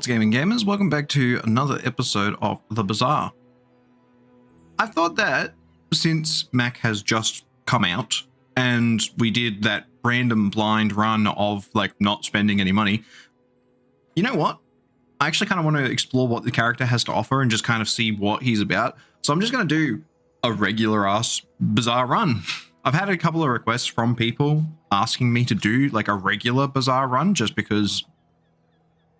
What's gaming gamers? Welcome back to another episode of The Bazaar. I thought that since Mac has just come out and we did that random blind run of like not spending any money, you know what? I actually kind of want to explore what the character has to offer and just kind of see what he's about. So I'm just going to do a regular ass Bazaar run. I've had a couple of requests from people asking me to do like a regular Bazaar run just because,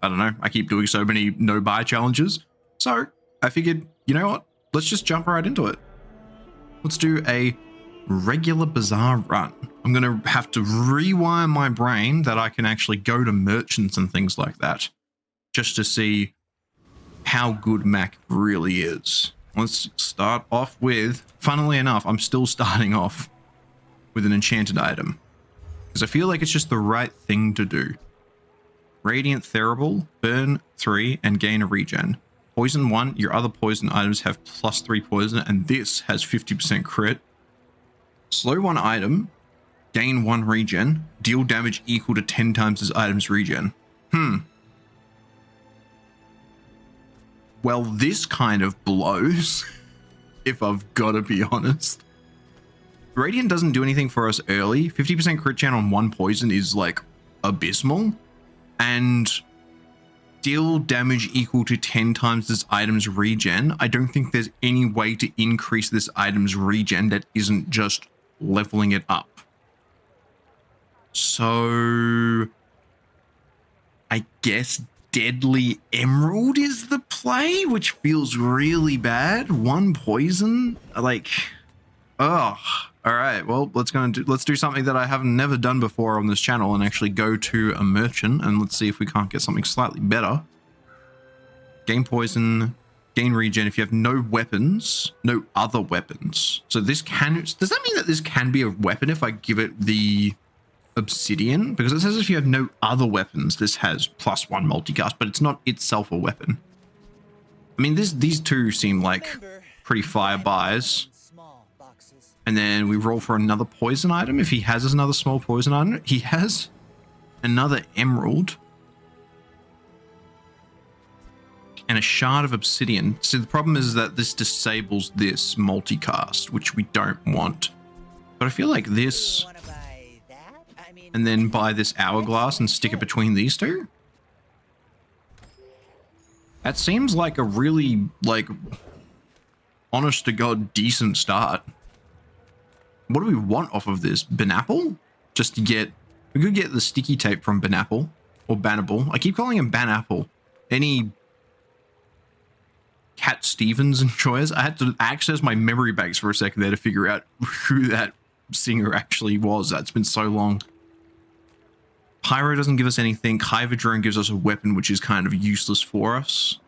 I don't know, I keep doing so many no buy challenges. So I figured, you know what? Let's just jump right into it. Let's do a regular Bazaar run. I'm going to have to rewire my brain that I can actually go to merchants and things like that just to see how good Mac really is. Let's start off with, funnily enough, I'm still starting off with an enchanted item because I feel like it's just the right thing to do. Radiant Therable, burn 3 and gain a regen. Poison 1, your other poison items have +3 poison and this has 50% crit. Slow 1 item, gain 1 regen, deal damage equal to 10 times this item's regen. Well, this kind of blows, if I've got to be honest. Radiant doesn't do anything for us early. 50% crit chance on 1 poison is like abysmal. And deal damage equal to 10 times this item's regen. I don't think there's any way to increase this item's regen that isn't just leveling it up. So I guess Deadly Emerald is the play, which feels really bad. 1 poison, like, ugh. All right, well, let's do something that I have never done before on this channel and actually go to a merchant and let's see if we can't get something slightly better. Gain poison, gain regen if you have no weapons, no other weapons. So this can, does that mean that this can be a weapon if I give it the obsidian? Because it says if you have no other weapons, this has +1 multicast, but it's not itself a weapon. I mean, these two seem like pretty fire buys. And then we roll for another poison item. If he has another small poison item, he has another emerald and a shard of obsidian. So the problem is that this disables this multicast, which we don't want. But I feel like this, and then buy this hourglass and stick it between these two. That seems like a really, like, honest to God, decent start. What do we want off of this? Banapple? Just to get, we could get the sticky tape from Banapple or Banable. I keep calling him Banapple. Any Cat Stevens enjoyers? I had to access my memory banks for a second there to figure out who that singer actually was. That's been so long. Pyro doesn't give us anything. Kyvadrone gives us a weapon, which is kind of useless for us.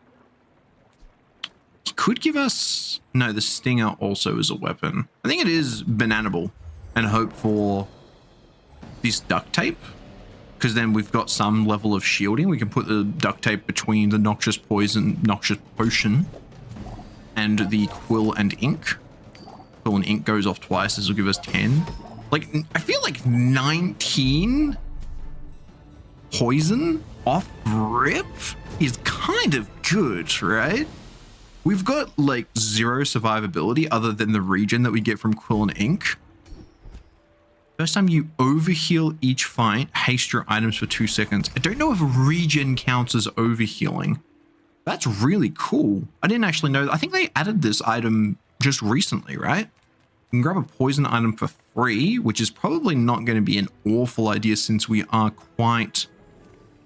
He could give us, no, the stinger also is a weapon. I think it is bananable and hope for this duct tape because then we've got some level of shielding. We can put the duct tape between the noxious potion and the quill and ink. Quill and ink goes off twice. This will give us 10. Like, I feel like 19 poison off rip is kind of good, right? We've got like 0 survivability other than the regen that we get from quill and ink. First time you overheal each fight, haste your items for 2 seconds. I don't know if regen counts as overhealing. That's really cool. I didn't actually know. I think they added this item just recently, right? You can grab a poison item for free, which is probably not going to be an awful idea since we are quite,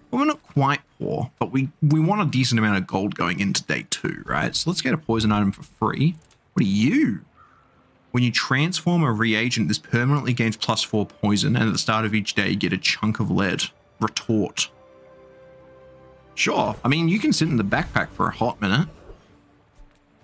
well, we're not quite poor, but we want a decent amount of gold going into day 2, right? So let's get a poison item for free. What are you? When you transform a reagent, this permanently gains +4 poison, and at the start of each day, you get a chunk of lead. Retort. Sure. I mean, you can sit in the backpack for a hot minute.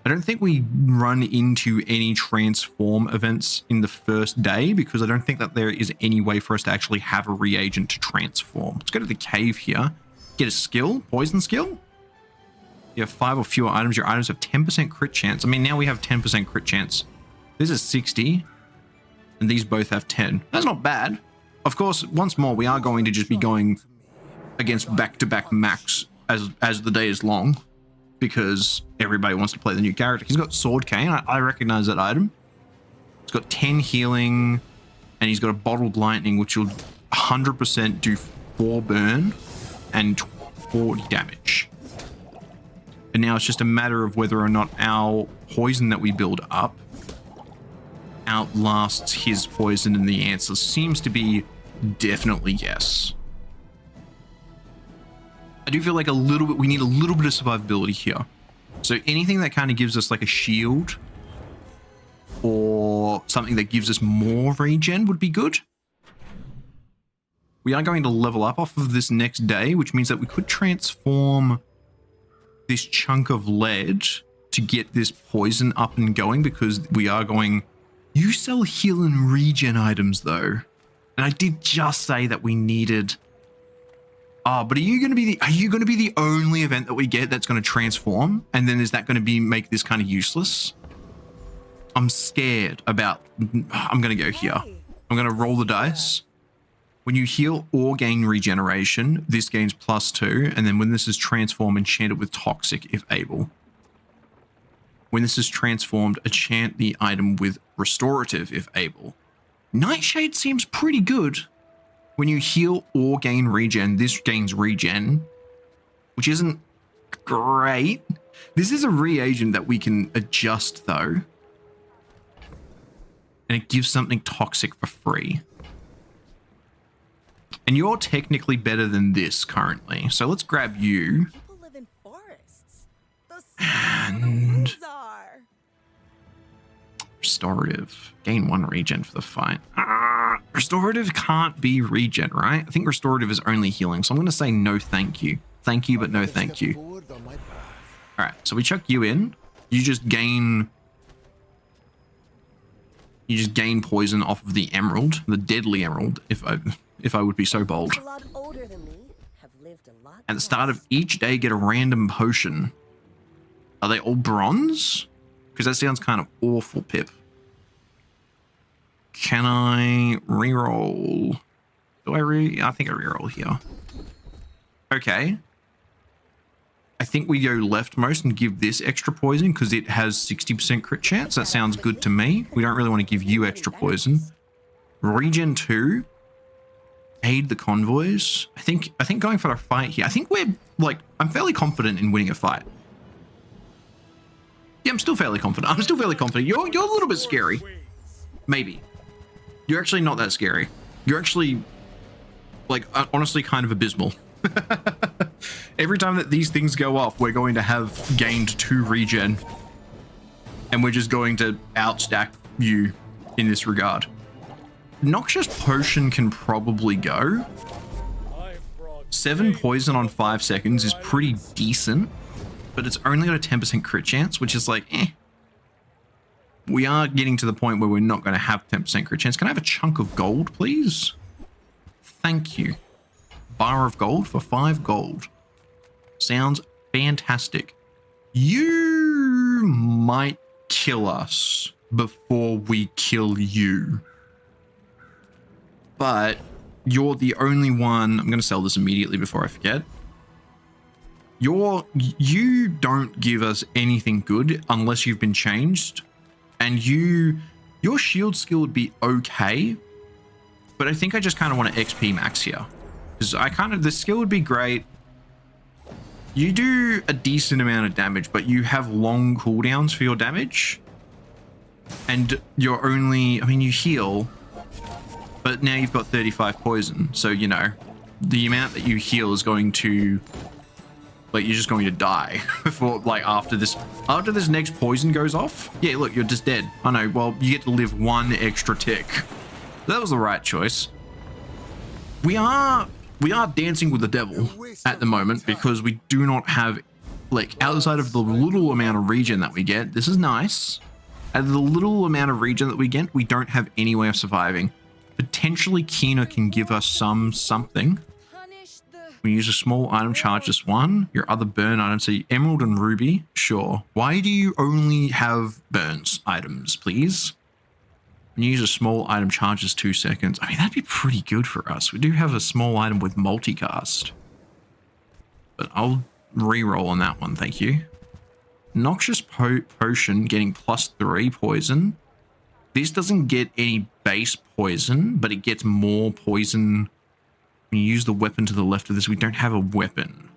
I don't think we run into any transform events in the first day because I don't think that there is any way for us to actually have a reagent to transform. Let's go to the cave here. Get a skill, poison skill. You have 5 or fewer items. Your items have 10% crit chance. I mean, now we have 10% crit chance. This is 60 and these both have 10. That's not bad. Of course, once more, we are going to just be going against back-to-back max as the day is long, because everybody wants to play the new character. He's got Sword Cane. I recognize that item. He's got 10 healing, and he's got a Bottled Lightning, which will 100% do 4 burn and 40 damage. And now it's just a matter of whether or not our poison that we build up outlasts his poison, and the answer seems to be definitely yes. I do feel like we need a little bit of survivability here. So anything that kind of gives us like a shield or something that gives us more regen would be good. We are going to level up off of this next day, which means that we could transform this chunk of lead to get this poison up and going, because we are going... You sell heal and regen items though. And I did just say that we needed... Oh, but are you going to be the only event that we get that's going to transform? And then is that going to make this kind of useless? I'm scared about... I'm going to go here. I'm going to roll the dice. When you heal or gain regeneration, this gains +2. And then when this is transformed, enchant it with toxic if able. When this is transformed, enchant the item with restorative if able. Nightshade seems pretty good. When you heal or gain regen, this gains regen, which isn't great. This is a reagent that we can adjust though. And it gives something toxic for free. And you're technically better than this currently. So let's grab you. People live in forests. And restorative. Gain 1 regen for the fight. Restorative can't be regen, right? I think restorative is only healing. So I'm going to say no thank you. Thank you, but no thank you. All right, so we chuck you in. You just gain poison off of the emerald, the deadly emerald, if I would be so bold. At the start of each day, get a random potion. Are they all bronze? Because that sounds kind of awful, Pip. Can I reroll? I think I reroll here. Okay. I think we go leftmost and give this extra poison because it has 60% crit chance. That sounds good to me. We don't really want to give you extra poison. Regen 2. Aid the convoys. I think going for a fight here. I think I'm fairly confident in winning a fight. Yeah, I'm still fairly confident. You're a little bit scary. Maybe. You're actually not that scary. You're actually, honestly kind of abysmal. Every time that these things go off, we're going to have gained 2 regen. And we're just going to outstack you in this regard. Noxious Potion can probably go. 7 poison on 5 seconds is pretty decent. But it's only got a 10% crit chance, which is we are getting to the point where we're not going to have 10% crit chance. Can I have a chunk of gold, please? Thank you. Bar of gold for 5 gold. Sounds fantastic. You might kill us before we kill you. But you're the only one... I'm going to sell this immediately before I forget. You don't give us anything good unless you've been changed. And your shield skill would be okay. But I think I just kind of want to XP max here. Because the skill would be great. You do a decent amount of damage, but you have long cooldowns for your damage. And you're only... you heal. But now you've got 35 poison. So, the amount that you heal is going to... you're just going to die before, after this next poison goes off. Yeah, look, you're just dead. I know. Well, you get to live 1 extra tick. That was the right choice. We are dancing with the devil at the moment because we do not have, outside of the little amount of regen that we get. This is nice. Out of the little amount of regen that we get, we don't have any way of surviving. Potentially, Kina can give us something. We use a small item charge this 1. Your other burn items, so emerald and ruby, sure. Why do you only have burns items, please? When you use a small item charges 2 seconds. That'd be pretty good for us. We do have a small item with multicast. But I'll reroll on that one, thank you. Noxious potion getting +3 poison. This doesn't get any base poison, but it gets more poison when you use the weapon to the left of this. We don't have a weapon.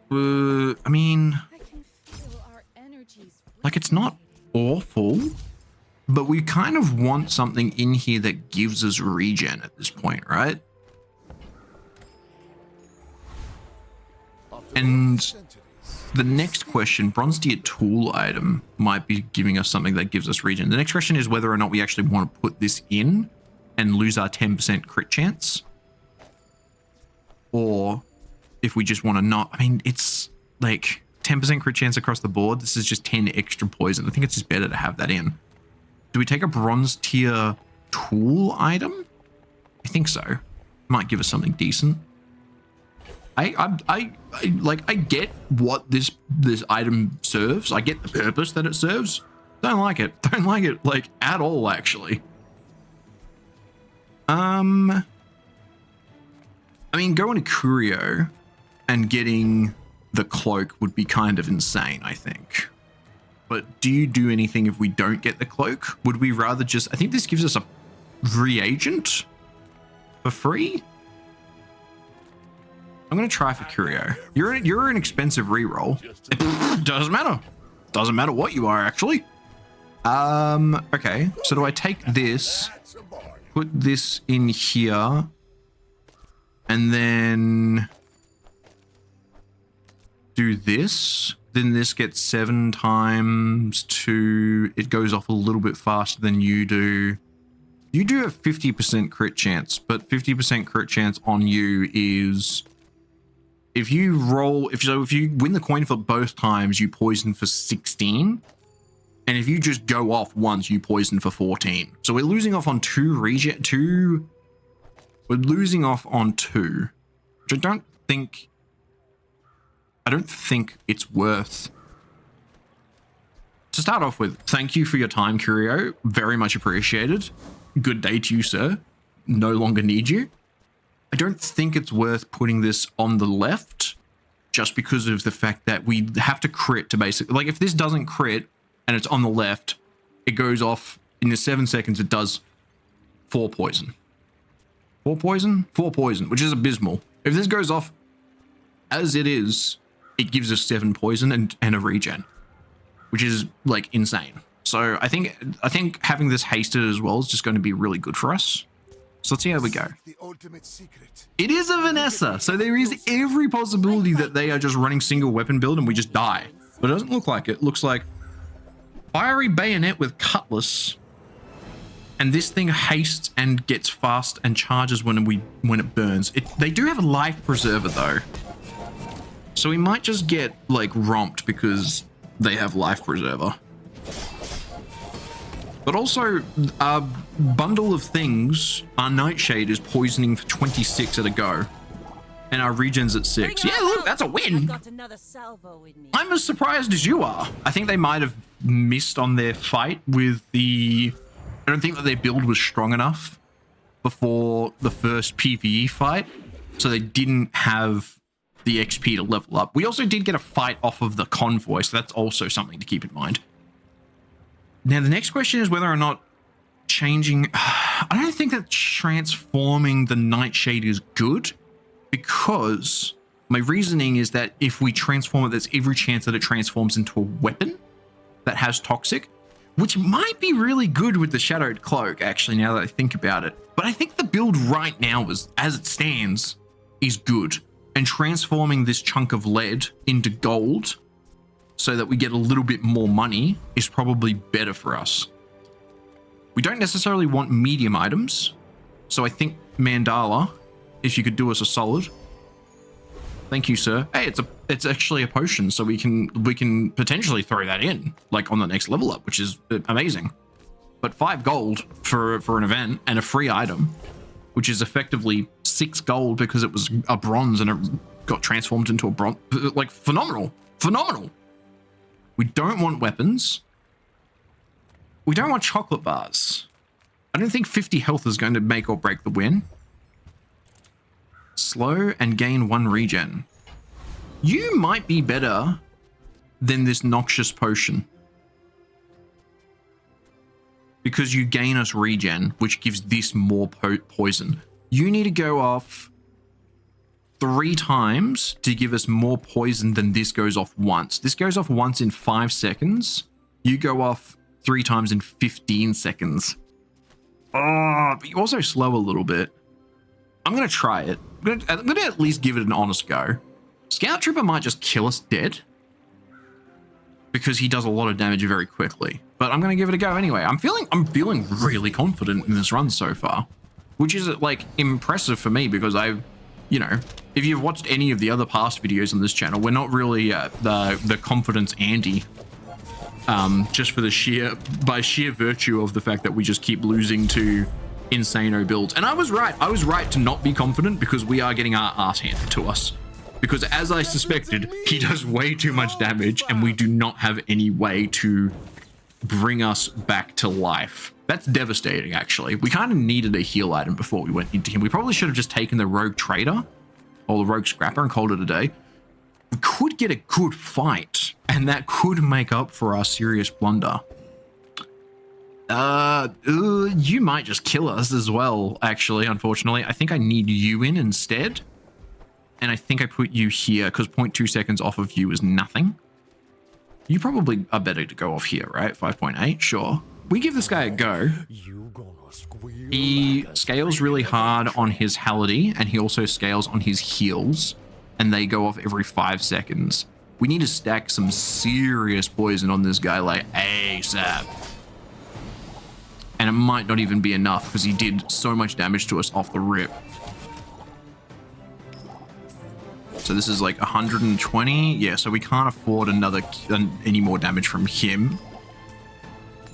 I mean, I can feel our energies like, it's not awful, but we kind of want something in here that gives us regen at this point, right? And the next question, bronze tier tool item, might be giving us something that gives us regen. The next question is whether or not we actually want to put this in and lose our 10% crit chance, or if we just want to not. I mean, it's like 10% crit chance across the board. This is just 10 extra poison. I think it's just better to have that in. Do we take a bronze tier tool item? I think so. Might give us something decent. I get what this item serves. I get the purpose that it serves. Don't like it. Don't like it, like, at all, actually. I mean, going to Curio and getting the cloak would be kind of insane, I think. But do you do anything if we don't get the cloak? Would we rather just... I think this gives us a reagent for free. I'm going to try for Curio. You're an expensive reroll. It doesn't matter. Doesn't matter what you are, actually. Okay. So do I take this, put this in here, and then do this? Then this gets 7 times 2. It goes off a little bit faster than you do. You do have 50% crit chance, but 50% crit chance on you is... If you roll, if you win the coin flip both times, you poison for 16. And if you just go off once, you poison for 14. So we're losing off on 2 regen, we're losing off on 2, which I don't think it's worth. To start off with, thank you for your time, Curio. Very much appreciated. Good day to you, sir. No longer need you. I don't think it's worth putting this on the left just because of the fact that we have to crit to basically... Like, if this doesn't crit and it's on the left, it goes off in the 7 seconds. It does 4 poison. 4 poison? 4 poison, which is abysmal. If this goes off as it is, it gives us 7 poison and a regen, which is, like, insane. So I think having this hasted as well is just going to be really good for us. So let's see how we go. It is a Vanessa, so there is every possibility that they are just running single weapon build and we just die. But it doesn't look like it. It looks like fiery bayonet with cutlass, and this thing hastes and gets fast and charges when it burns. They do have a life preserver though, so we might just get like romped because they have life preserver. But also, our bundle of things, our Nightshade is poisoning for 26 at a go. And our regen's at 6. Yeah, look, that's a win. I've got another salvo in me. I'm as surprised as you are. I think they might have missed on their fight with the... I don't think that their build was strong enough before the first PvE fight. So they didn't have the XP to level up. We also did get a fight off of the convoy, so that's also something to keep in mind. Now, the next question is whether or not changing... I don't think that transforming the Nightshade is good, because my reasoning is that if we transform it, there's every chance that it transforms into a weapon that has toxic, which might be really good with the Shadowed Cloak, actually, now that I think about it. But I think the build right now, as it stands, is good. And transforming this chunk of lead into gold so that we get a little bit more money is probably better for us. We don't necessarily want medium items, so I think Mandala, if you could do us a solid. Thank you, sir. Hey, it's actually a potion, so we can potentially throw that in, like on the next level up, which is amazing. But 5 gold for an event and a free item, which is effectively 6 gold because it was a bronze and it got transformed into a bronze. Like, phenomenal. Phenomenal. We don't want weapons. We don't want chocolate bars. I don't think 50 health is going to make or break the win. Slow and gain 1 regen. You might be better than this noxious potion. Because you gain us regen, which gives this more poison. You need to go off 3 times to give us more poison than this goes off once. This goes off once in 5 seconds. You go off 3 times in 15 seconds. Oh, but you also slow a little bit. I'm going to try it. I'm going to at least give it an honest go. Scout Trooper might just kill us dead, because he does a lot of damage very quickly. But I'm going to give it a go anyway. I'm feeling really confident in this run so far, which is like impressive for me because you know, if you've watched any of the other past videos on this channel, we're not really the confidence Andy. Just for the by sheer virtue of the fact that we just keep losing to insano builds. And I was right to not be confident because we are getting our ass handed to us. Because as I suspected, he does way too much damage and we do not have any way to bring us back to life. That's devastating, actually. We kind of needed a heal item before we went into him. We probably should have just taken the rogue trader or the rogue scrapper and called it a day. We could get a good fight and that could make up for our serious blunder. You might just kill us as well, actually, unfortunately. I think I need you in instead. And I think I put you here because 0.2 seconds off of you is nothing. You probably are better to go off here, right? 5.8, sure. We give this guy a go. He scales really hard on his Hality, and he also scales on his heals, and they go off every 5 seconds. We need to stack some serious poison on this guy like ASAP. And it might not even be enough because he did so much damage to us off the rip. So this is like 120. Yeah, so we can't afford any more damage from him.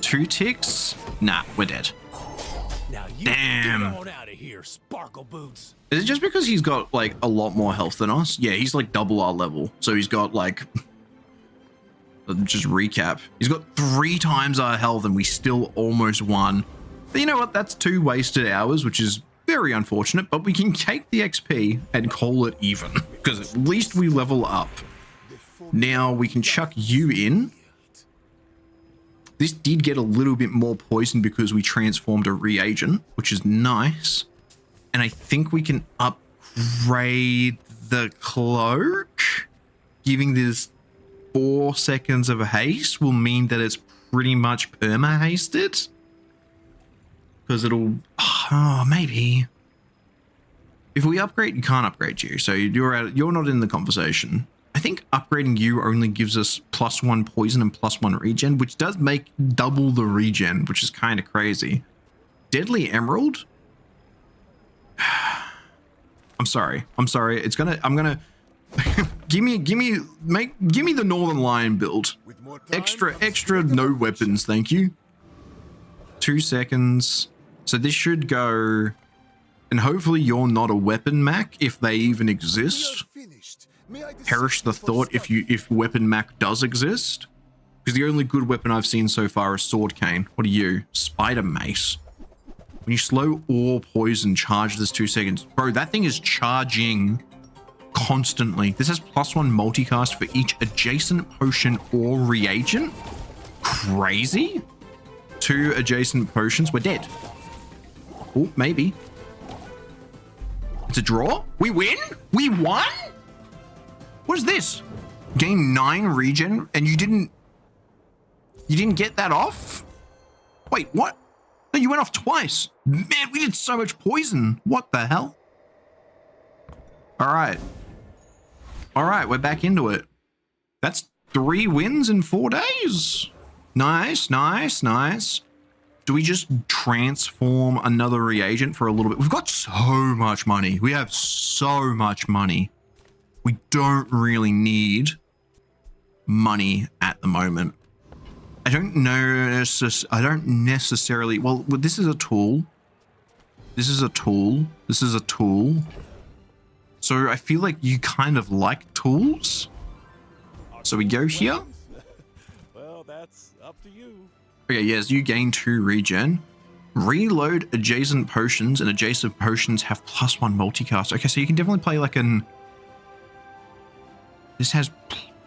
2 ticks? Nah, we're dead. Now you Damn. Get on out of here, Sparkle Boots. Is it just because he's got like a lot more health than us? Yeah, he's like double our level. So he's got like, just recap. He's got 3 times our health and we still almost won. But you know what? That's 2 wasted hours, which is very unfortunate, but we can take the XP and call it even because at least we level up. Now we can chuck you in. This did get a little bit more poison because we transformed a reagent, which is nice. And I think we can upgrade the cloak. Giving this 4 seconds of haste will mean that it's pretty much perma-hasted. Because it'll... Oh, maybe. If we upgrade, you can't upgrade you. So you're not in the conversation. I think upgrading you only gives us +1 poison and +1 regen, which does make double the regen, which is kind of crazy. Deadly Emerald? I'm sorry. I'm gonna give me the Northern Lion build. Extra no weapons, thank you. 2 seconds. So this should go, and hopefully you're not a weapon Mac if they even exist. Perish the thought if weapon Mac does exist. Because the only good weapon I've seen so far is Sword Cane. What are you? Spider Mace. When you slow or poison, charge this 2 seconds. Bro, that thing is charging constantly. This has +1 multicast for each adjacent potion or reagent. Crazy. 2 adjacent potions. We're dead. Oh, maybe. It's a draw? We win? We won? What is this? Gain 9 regen and you didn't get that off? Wait, what? No, you went off twice. Man, we did so much poison. What the hell? All right, we're back into it. That's 3 wins in 4 days. Nice. Do we just transform another reagent for a little bit? We've got so much money. We have so much money. We don't really need money at the moment. I don't necessarily, well, this is a tool. This is a tool. So I feel like you kind of like tools. So we go here. Well, that's up to you. Okay, yes, you gain 2 regen. Reload adjacent potions, and adjacent potions have +1 multicast. Okay, so you can definitely play like an... This has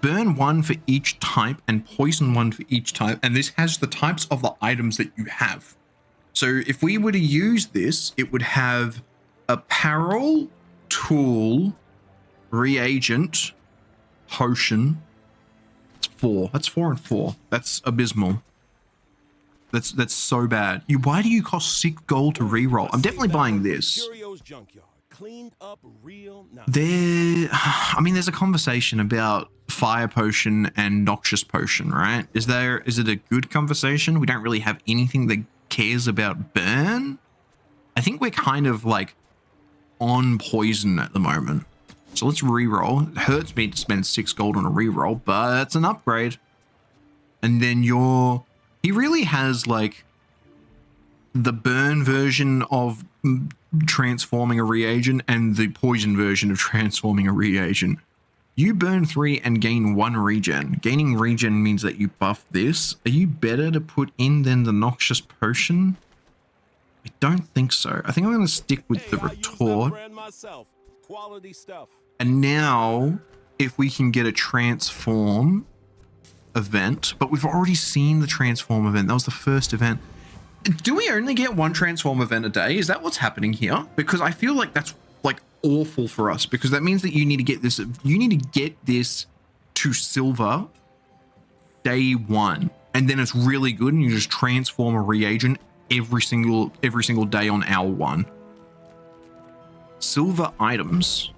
burn 1 for each type and poison 1 for each type, and this has the types of the items that you have. So if we were to use this, it would have apparel, tool, reagent, potion. It's 4. That's 4 and 4. That's abysmal. That's so bad. Why do you cost 6 gold to reroll? I'm definitely buying this. There's a conversation about fire potion and noxious potion, right? Is it a good conversation? We don't really have anything that cares about burn. I think we're kind of like on poison at the moment. So let's reroll. It hurts me to spend 6 gold on a reroll, but it's an upgrade. And then he really has like the burn version of transforming a reagent and the poison version of transforming a reagent. You burn 3 and gain 1 regen. Gaining regen means that you buff this. Are you better to put in than the noxious potion? I don't think so. I think I'm going to stick with the retort. Quality stuff. And now, if we can get a transform event, but we've already seen the transform event. That was the first event. Do we only get 1 transform event a day? Is that what's happening here? Because I feel like that's like awful for us, because that means that you need to get this. You need to get this to silver day 1, and then it's really good, and you just transform a reagent every single day on hour 1. Silver items.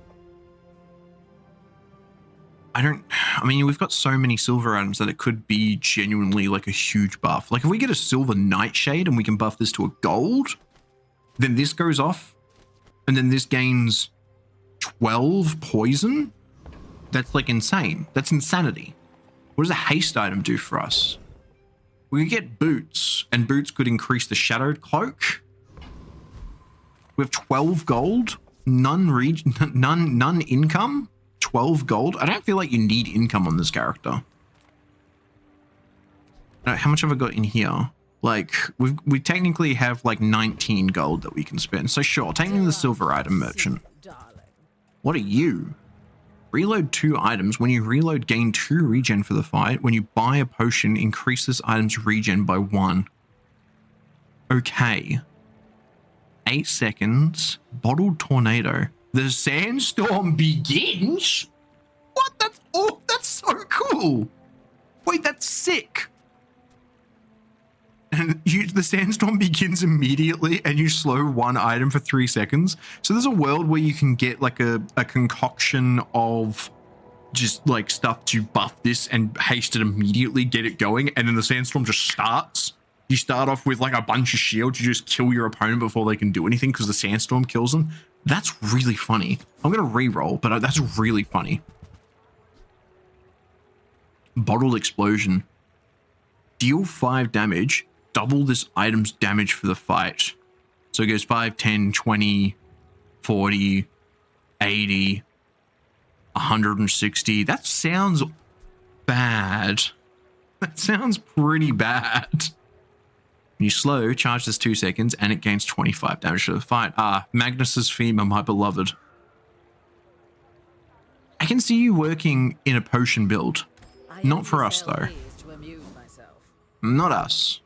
We've got so many silver items that it could be genuinely like a huge buff. Like if we get a silver nightshade and we can buff this to a gold, then this goes off, and then this gains 12 poison. That's like insane. That's insanity. What does a haste item do for us? We could get boots, and boots could increase the shadowed cloak. We have 12 gold, none income. 12 gold. I don't feel like you need income on this character. How much have I got in here? Like we technically have like 19 gold that we can spend. So sure, take me the silver item merchant. What are you? Reload 2 items. When you reload, gain 2 regen for the fight. When you buy a potion, increase this item's regen by 1. Okay. 8 seconds. Bottled tornado. The sandstorm begins? What? That's so cool. Wait, that's sick. And the sandstorm begins immediately, and you slow 1 item for 3 seconds. So there's a world where you can get like a concoction of just like stuff to buff this and haste it immediately, get it going, and then the sandstorm just starts. You start off with like a bunch of shields, you just kill your opponent before they can do anything because the sandstorm kills them. That's really funny. I'm going to reroll, but that's really funny. Bottled explosion. Deal 5 damage. Double this item's damage for the fight. So it goes 5, 10, 20, 40, 80, 160. That sounds bad. That sounds pretty bad. When you slow, charge this 2 seconds, and it gains 25 damage for the fight. Magnus's femur, my beloved. I can see you working in a potion build. Not for us, though. Not us.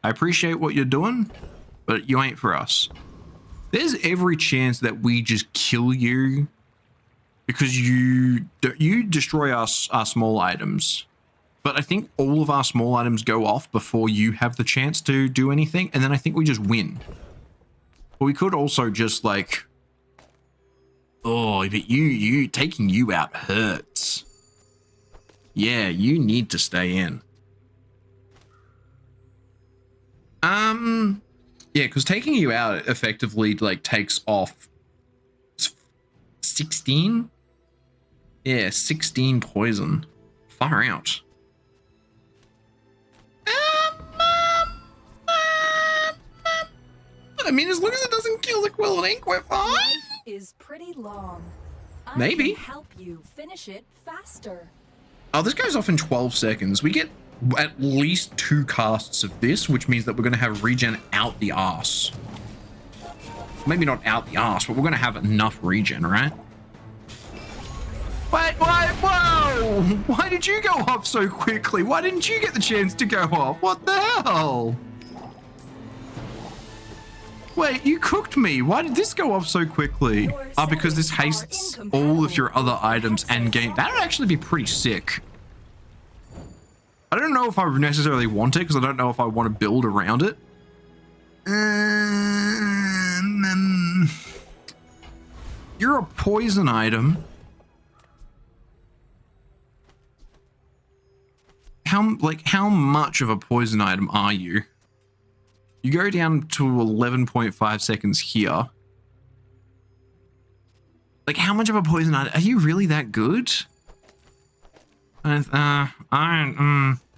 I appreciate what you're doing, but you ain't for us. There's every chance that we just kill you because you destroy our small items. But I think all of our small items go off before you have the chance to do anything, and then I think we just win. But we could also just like... Oh, but you taking you out hurts. Yeah, you need to stay in. Yeah, because taking you out effectively like takes off 16? Yeah, 16 poison. Far out. I mean, as long as it doesn't kill the quill, it ain't quite fine. Life is pretty long. Maybe. I can help you finish it faster. Oh, this goes off in 12 seconds. We get at least 2 casts of this, which means that we're going to have regen out the arse. Maybe not out the arse, but we're going to have enough regen, right? Wait, whoa! Why did you go off so quickly? Why didn't you get the chance to go off? What the hell? Wait, you cooked me. Why did this go off so quickly? Oh, because this hastes all of your other items and game. That would actually be pretty sick. I don't know if I necessarily want it because I don't know if I want to build around it. You're a poison item. How much of a poison item are you? You go down to 11.5 seconds here. Like, how much of a poison item? Are you really that good? I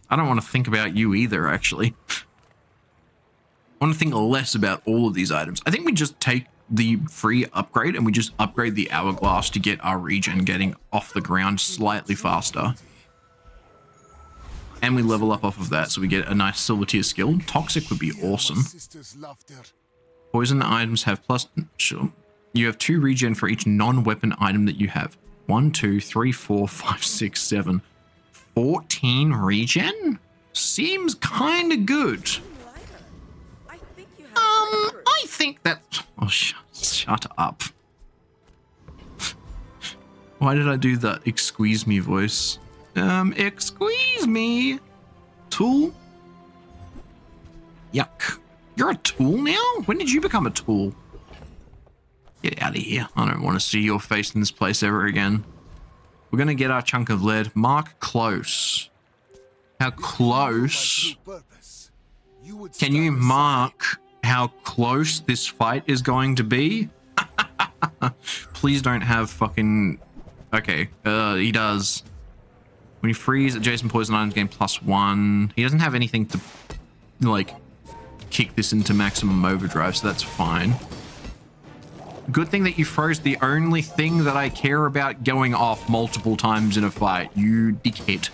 don't want to think about you either, actually. I want to think less about all of these items. I think we just take the free upgrade and we just upgrade the hourglass to get our regen getting off the ground slightly faster. And we level up off of that, so we get a nice silver tier skill. Toxic would be awesome. Poison items have plus... Sure. You have 2 regen for each non-weapon item that you have. 1, 2, 3, 4, 5, 6, 7. 14 regen? Seems kind of good. I think that... Oh, shut up. Why did I do that excuse me voice? Excuse me. Tool? Yuck. You're a tool now? When did you become a tool? Get out of here. I don't want to see your face in this place ever again. We're going to get our chunk of lead. Mark close. How close? Can you mark how close this fight is going to be? Please don't have fucking... Okay, he does. When you freeze, adjacent poison items gain +1. He doesn't have anything to, like, kick this into maximum overdrive, so that's fine. Good thing that you froze the only thing that I care about going off multiple times in a fight. You dickhead.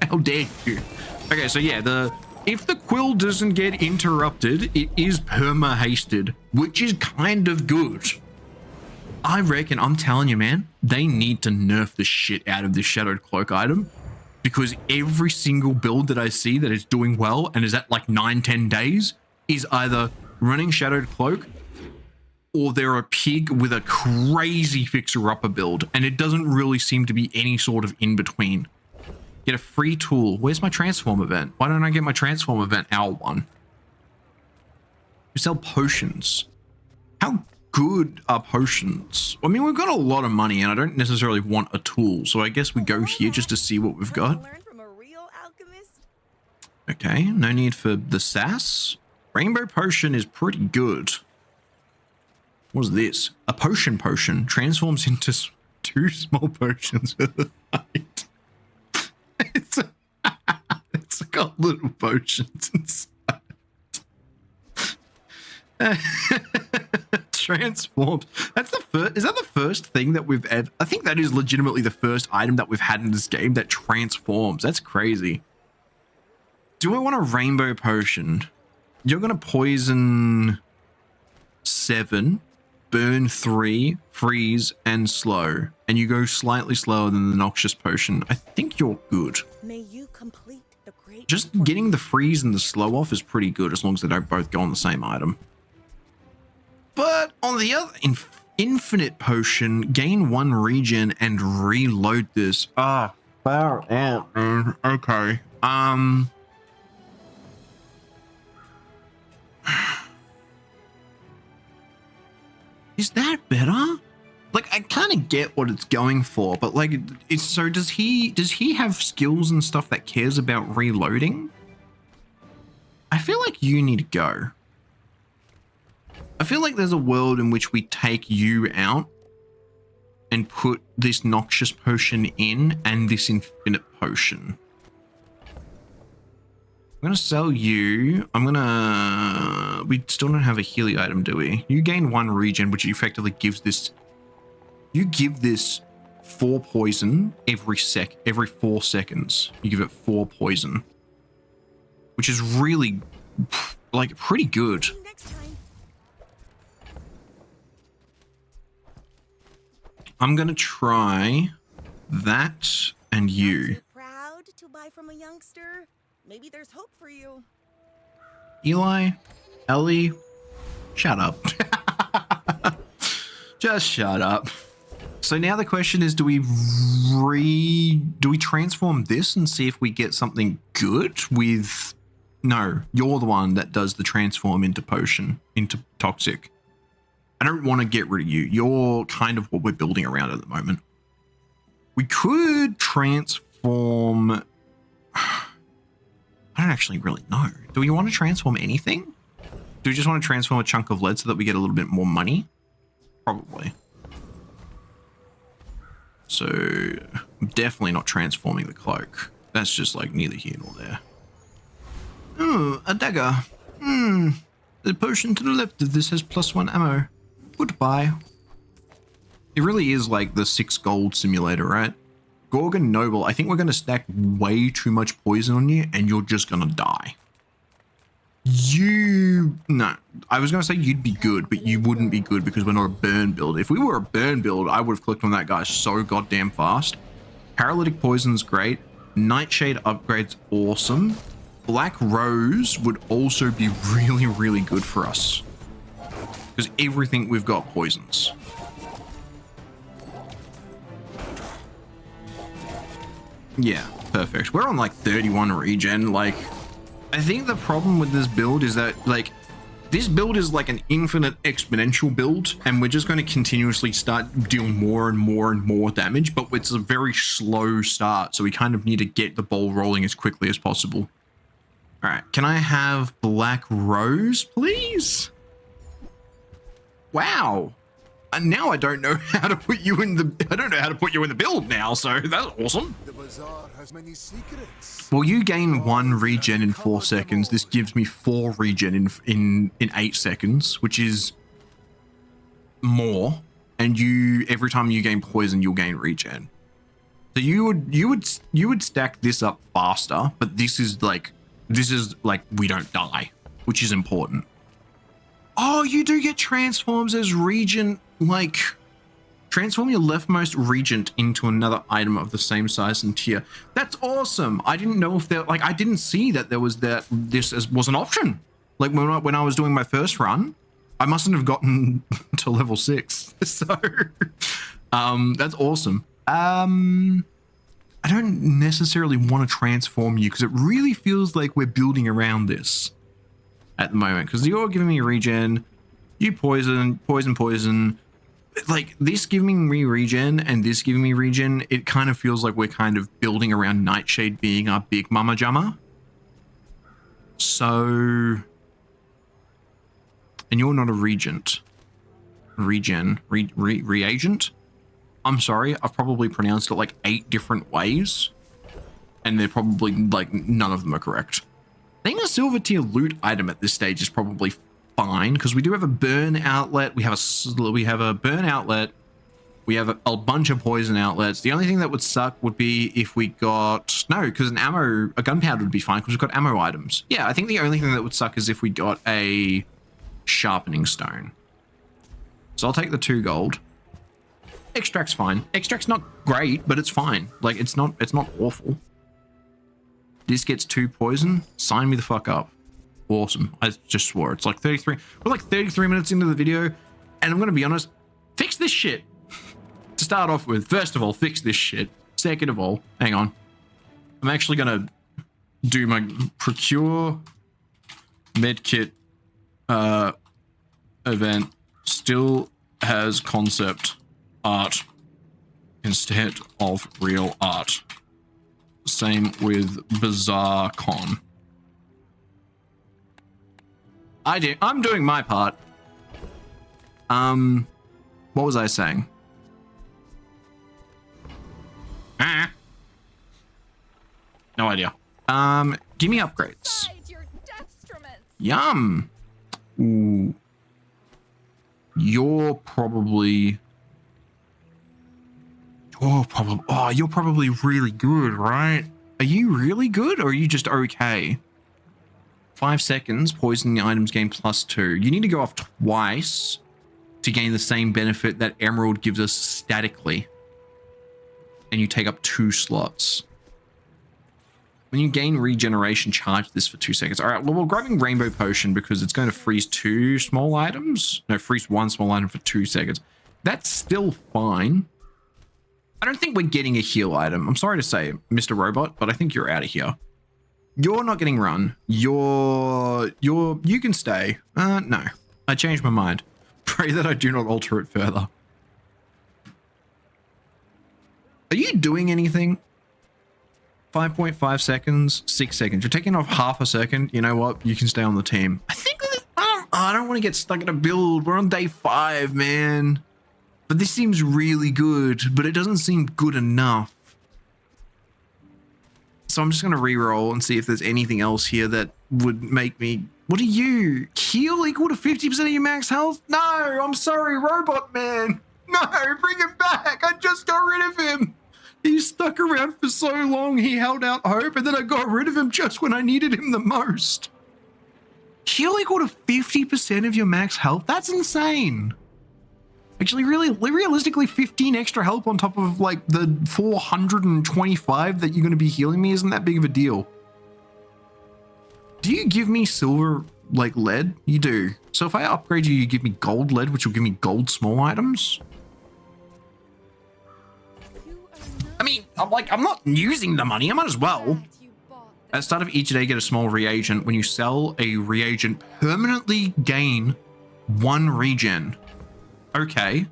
How dare you? Okay, so yeah, if the quill doesn't get interrupted, it is perma-hasted, which is kind of good. I reckon, I'm telling you, man, they need to nerf the shit out of this Shadowed Cloak item. Because every single build that I see that is doing well and is at like 9-10 days is either running Shadowed Cloak or they're a pig with a crazy fixer-upper build, and it doesn't really seem to be any sort of in-between. Get a free tool. Where's my transform event? Why don't I get my transform event hour 1? We sell potions. How good are potions? I mean, we've got a lot of money and I don't necessarily want a tool, so I guess we go here just to see what we've got. Okay, no need for the sass. Rainbow potion is pretty good. What's this? A potion transforms into 2 small potions with a fight. It's got little potions inside. Transformed. That's the first. Is that the first thing that we've ever? I think that is legitimately the first item that we've had in this game that transforms. That's crazy. Do I want a rainbow potion? You're gonna poison 7, burn 3, freeze, and slow, and you go slightly slower than the noxious potion. I think you're good. May you complete the great. Just getting the freeze and the slow off is pretty good as long as they don't both go on the same item. But on the other, infinite potion, gain 1 regen and reload this. Ah, far out, man. Okay. Is that better? Like, I kind of get what it's going for, but like, so does he have skills and stuff that cares about reloading? I feel like you need to go. I feel like there's a world in which we take you out and put this noxious potion in and this infinite potion. I'm going to sell you. We still don't have a Healy item, do we? You gain 1 regen, which effectively gives this, you give this 4 poison every 4 seconds. You give it 4 poison. which is really, like, pretty good. See you next time. I'm gonna try that and you. Too proud to buy from a youngster? Maybe there's hope for you. Eli, Ellie, shut up. Just shut up. So now the question is, do we transform this and see if we get something good with... No, you're the one that does the transform into potion, into toxic. I don't want to get rid of you. You're kind of what we're building around at the moment. We could transform... I don't actually really know. Do we want to transform anything? Do we just want to transform a chunk of lead so that we get a little bit more money? Probably. So I'm definitely not transforming the cloak. That's just like neither here nor there. Oh, a dagger. The potion to the left of this has +1 ammo. Goodbye. It really is like the 6 gold simulator, right? Gorgon Noble, I think we're going to stack way too much poison on you and you're just going to die. No, I was going to say you'd be good, but you wouldn't be good because we're not a burn build. If we were a burn build, I would have clicked on that guy so goddamn fast. Paralytic Poison's great. Nightshade upgrade's awesome. Black Rose would also be really, really good for us. Because everything we've got poisons. Yeah, perfect. We're on like 31 regen. Like, I think the problem with this build is that, like, this build is like an infinite exponential build, and we're just going to continuously start dealing more and more and more damage, but it's a very slow start, so we kind of need to get the ball rolling as quickly as possible. All right, can I have Black Rose, please? Wow. And now I don't know how to put you in the... I don't know how to put you in the build now, so that's awesome. The Bazaar has many secrets. Well, you gain 1 regen in 4 seconds. This gives me 4 regen in 8 seconds, which is more. And you, every time you gain poison, you'll gain regen. So you would stack this up faster, but this is like we don't die, which is important. Oh, you do get transforms as regent, like transform your leftmost regent into another item of the same size and tier. That's awesome. I didn't know if there, like, I didn't see that there was that was an option. Like when I was doing my first run, I mustn't have gotten to level 6. So that's awesome. I don't necessarily want to transform you because it really feels like we're building around this at the moment, because you're giving me regen, you poison, like this giving me regen and this giving me regen, it kind of feels like we're kind of building around Nightshade being our big mama jamma. So, and you're not a regent. Reagent? I'm sorry, I've probably pronounced it like 8 different ways, and they're probably like none of them are correct. I think a silver tier loot item at this stage is probably fine because we do have a burn outlet. We have a burn outlet. We have a bunch of poison outlets. The only thing that would suck would be if we got because a gunpowder would be fine because we've got ammo items. Yeah, I think the only thing that would suck is if we got a sharpening stone. So I'll take the 2 gold. Extract's fine. Extract's not great, but it's fine. Like it's not awful. This gets 2 poison. Sign me the fuck up. Awesome. I just swore. It's like 33. We're like 33 minutes into the video, and I'm going to be honest. Fix this shit. To start off with, first of all, fix this shit. Second of all, hang on. I'm actually going to do my procure medkit event. Still has concept art instead of real art. Same with Bazaar Con. I'm doing my part. What was I saying? No idea. Give me upgrades. Yum. Ooh. You're probably you're probably really good, right? Are you really good or are you just okay? 5 seconds, poisoning the items gain +2. You need to go off twice to gain the same benefit that Emerald gives us statically. And you take up 2 slots. When you gain regeneration, charge this for 2 seconds. All right, well, we're grabbing Rainbow Potion because it's going to freeze 2 small items. No, freeze 1 small item for 2 seconds. That's still fine. I don't think we're getting a heal item. I'm sorry to say, Mr. Robot, but I think you're out of here. You're not getting run. You can stay. No, I changed my mind. Pray that I do not alter it further. Are you doing anything? 5.5 seconds, 6 seconds. You're taking off half a second. You know what? You can stay on the team. I think I don't want to get stuck in a build. We're on day 5, man. But this seems really good, but it doesn't seem good enough. So I'm just going to reroll and see if there's anything else here that would make me... What are you? Heal equal to 50% of your max health? No, I'm sorry, Robot Man. No, bring him back. I just got rid of him. He stuck around for so long, he held out hope, and then I got rid of him just when I needed him the most. Heal equal to 50% of your max health? That's insane. Actually, really, realistically, 15 extra health on top of, like, the 425 that you're going to be healing me isn't that big of a deal. Do you give me silver, like, lead? You do. So if I upgrade you, you give me gold lead, which will give me gold small items? I mean, I'm not using the money. I might as well. At the start of each day, get a small reagent. When you sell a reagent, permanently gain 1 regen. Okay.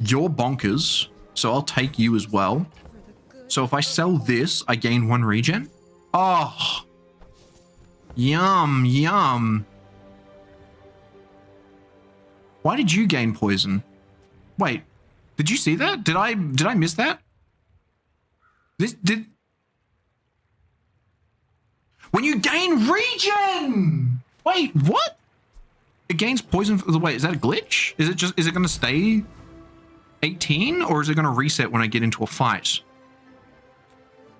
You're bonkers, so I'll take you as well. So if I sell this, I gain 1 regen. Oh. Yum, yum. Why did you gain poison? Wait, did you see that? Did I miss that? When you gain regen! Wait, what? It gains poison for the... Wait, is that a glitch? Is it going to stay 18 or is it going to reset when I get into a fight?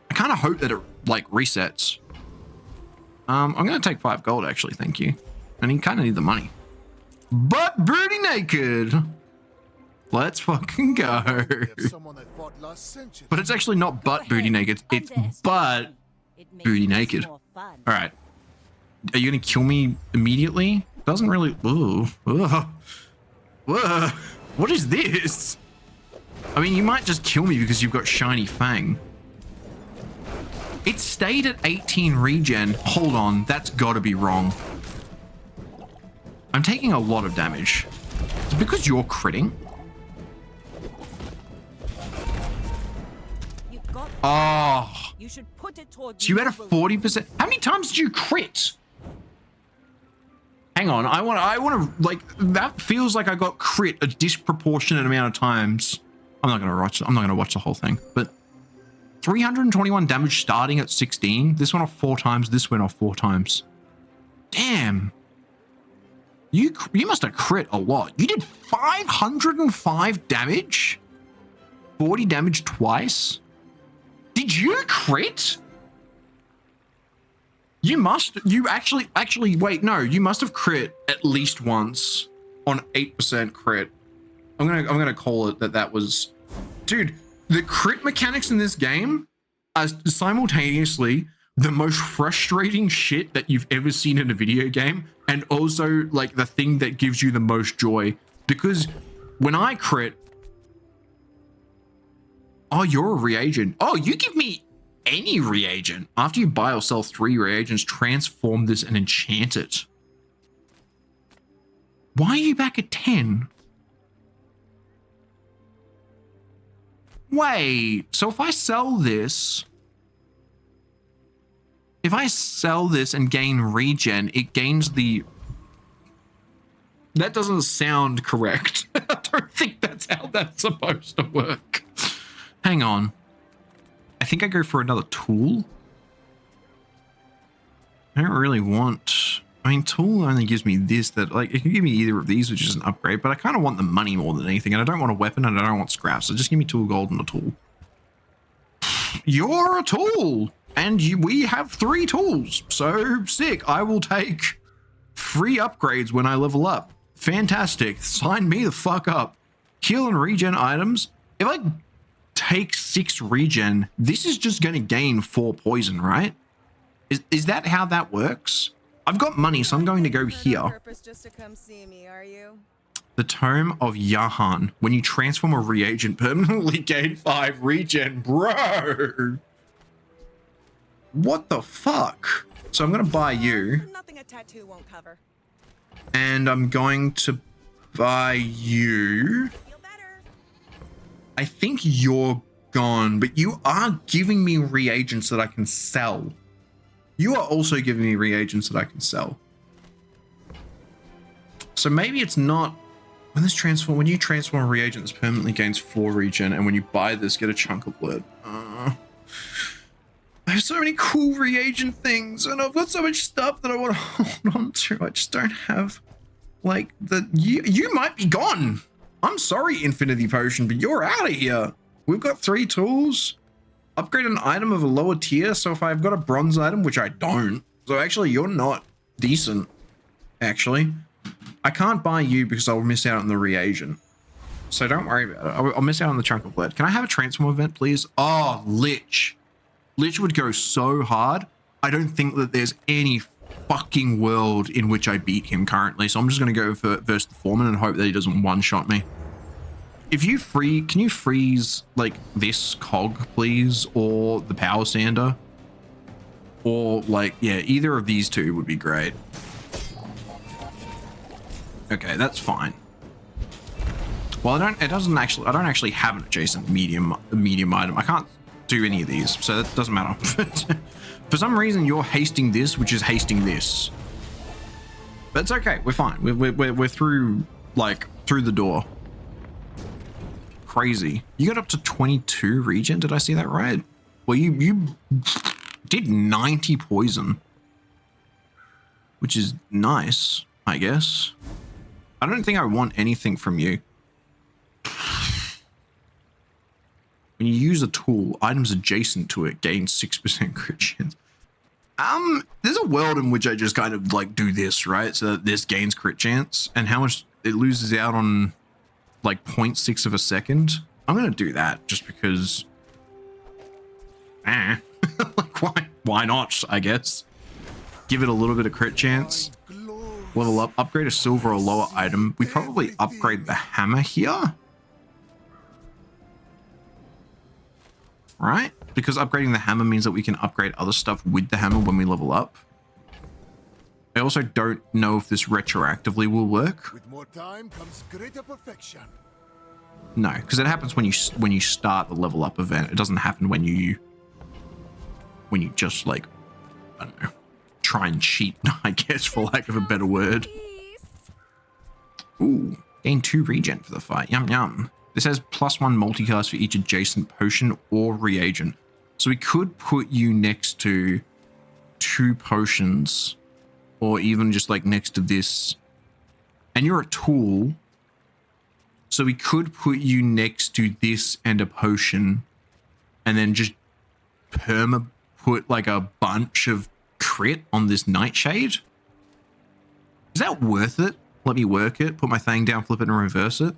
I kind of hope that it, like, resets. I'm going to take 5 gold, actually, thank you. And you kind of need the money. But booty naked! Let's fucking go. But it's actually not butt booty naked. It's butt booty naked. All right. Are you going to kill me immediately? Doesn't really... Ooh. Ugh. Ugh. What is this? I mean, you might just kill me because you've got shiny fang. It stayed at 18 regen. Hold on. That's got to be wrong. I'm taking a lot of damage. It's because you're critting. Oh. You should put it towards... So you had a 40%. How many times did you crit? Hang on. I want to like, that feels like I got crit a disproportionate amount of times. I'm not going to watch the whole thing, but 321 damage starting at 16. This went off 4 times. This went off 4 times. Damn. You must have crit a lot. You did 505 damage? 40 damage twice? Did you crit? You actually, wait, no, you must have crit at least once on 8% crit. I'm gonna call it that was, dude, the crit mechanics in this game are simultaneously the most frustrating shit that you've ever seen in a video game, and also like the thing that gives you the most joy, because when I crit, oh, you're a reagent. Oh, you give me any reagent. After you buy or sell 3 reagents, transform this and enchant it. Why are you back at 10? Wait, so if I sell this and gain regen, it gains the... That doesn't sound correct. I don't think that's how that's supposed to work. Hang on. I think I go for another tool. I don't really want... I mean, tool only gives me this, that, like, it can give me either of these, which is an upgrade, but I kind of want the money more than anything, and I don't want a weapon, and I don't want scraps, so just give me 2 gold and a tool. You're a tool! And we have 3 tools. So sick. I will take free upgrades when I level up. Fantastic. Sign me the fuck up. Heal and regen items. If I take 6 regen, this is just going to gain 4 poison, right? Is that how that works? I've got money, so I'm going to go here. Purpose just to come see me, are you? The Tome of Yahan. When you transform a reagent, permanently gain 5 regen. Bro! What the fuck? So I'm going to buy you. Nothing a tattoo won't cover. And I'm going to buy you. Feel better. I think you're gone, but you are giving me reagents that I can sell. You are also giving me reagents that I can sell. So maybe it's not when you transform a reagent, this permanently gains 4 regen, and when you buy this, get a chunk of blood. I have so many cool reagent things, and I've got so much stuff that I want to hold on to. I just don't have, like, you might be gone. I'm sorry, Infinity Potion, but you're out of here. We've got 3 tools. Upgrade an item of a lower tier. So if I've got a bronze item, which I don't, so actually you're not decent, actually. I can't buy you because I'll miss out on the reagent. So don't worry about it. I'll miss out on the chunk of blood. Can I have a transform event, please? Oh, Lich. Lich would go so hard. I don't think that there's any fucking world in which I beat him currently. So I'm just going to go versus the Foreman and hope that he doesn't one-shot me. If you can you freeze like this cog, please? Or the power sander? Or like, yeah, either of these 2 would be great. Okay, that's fine. Well, I don't actually have an adjacent medium item. I can't do any of these, so that doesn't matter. For some reason, you're hasting this, which is hasting this. But it's okay. We're fine. We're through, like, through the door. Crazy. You got up to 22 regen. Did I see that right? Well, you did 90 poison, which is nice, I guess. I don't think I want anything from you. When you use a tool, items adjacent to it gain 6% crit chance. There's a world in which I just kind of like do this, right? So that this gains crit chance, and how much it loses out on like 0.6 of a second. I'm gonna do that just because. Like why not? I guess. Give it a little bit of crit chance. Level up, upgrade a silver or lower item. We probably upgrade the hammer here. Right? Because upgrading the hammer means that we can upgrade other stuff with the hammer when we level up. I also don't know if this retroactively will work. With more time comes greater perfection. No, because it happens when you start the level up event. It doesn't happen when you just like, I don't know, try and cheat, I guess, for lack of a better word. Ooh, gain 2 regen for the fight. Yum yum. This has +1 multicast for each adjacent potion or reagent. So we could put you next to 2 potions, or even just like next to this. And you're a tool. So we could put you next to this and a potion, and then just put like a bunch of crit on this nightshade. Is that worth it? Let me work it, put my thing down, flip it, and reverse it.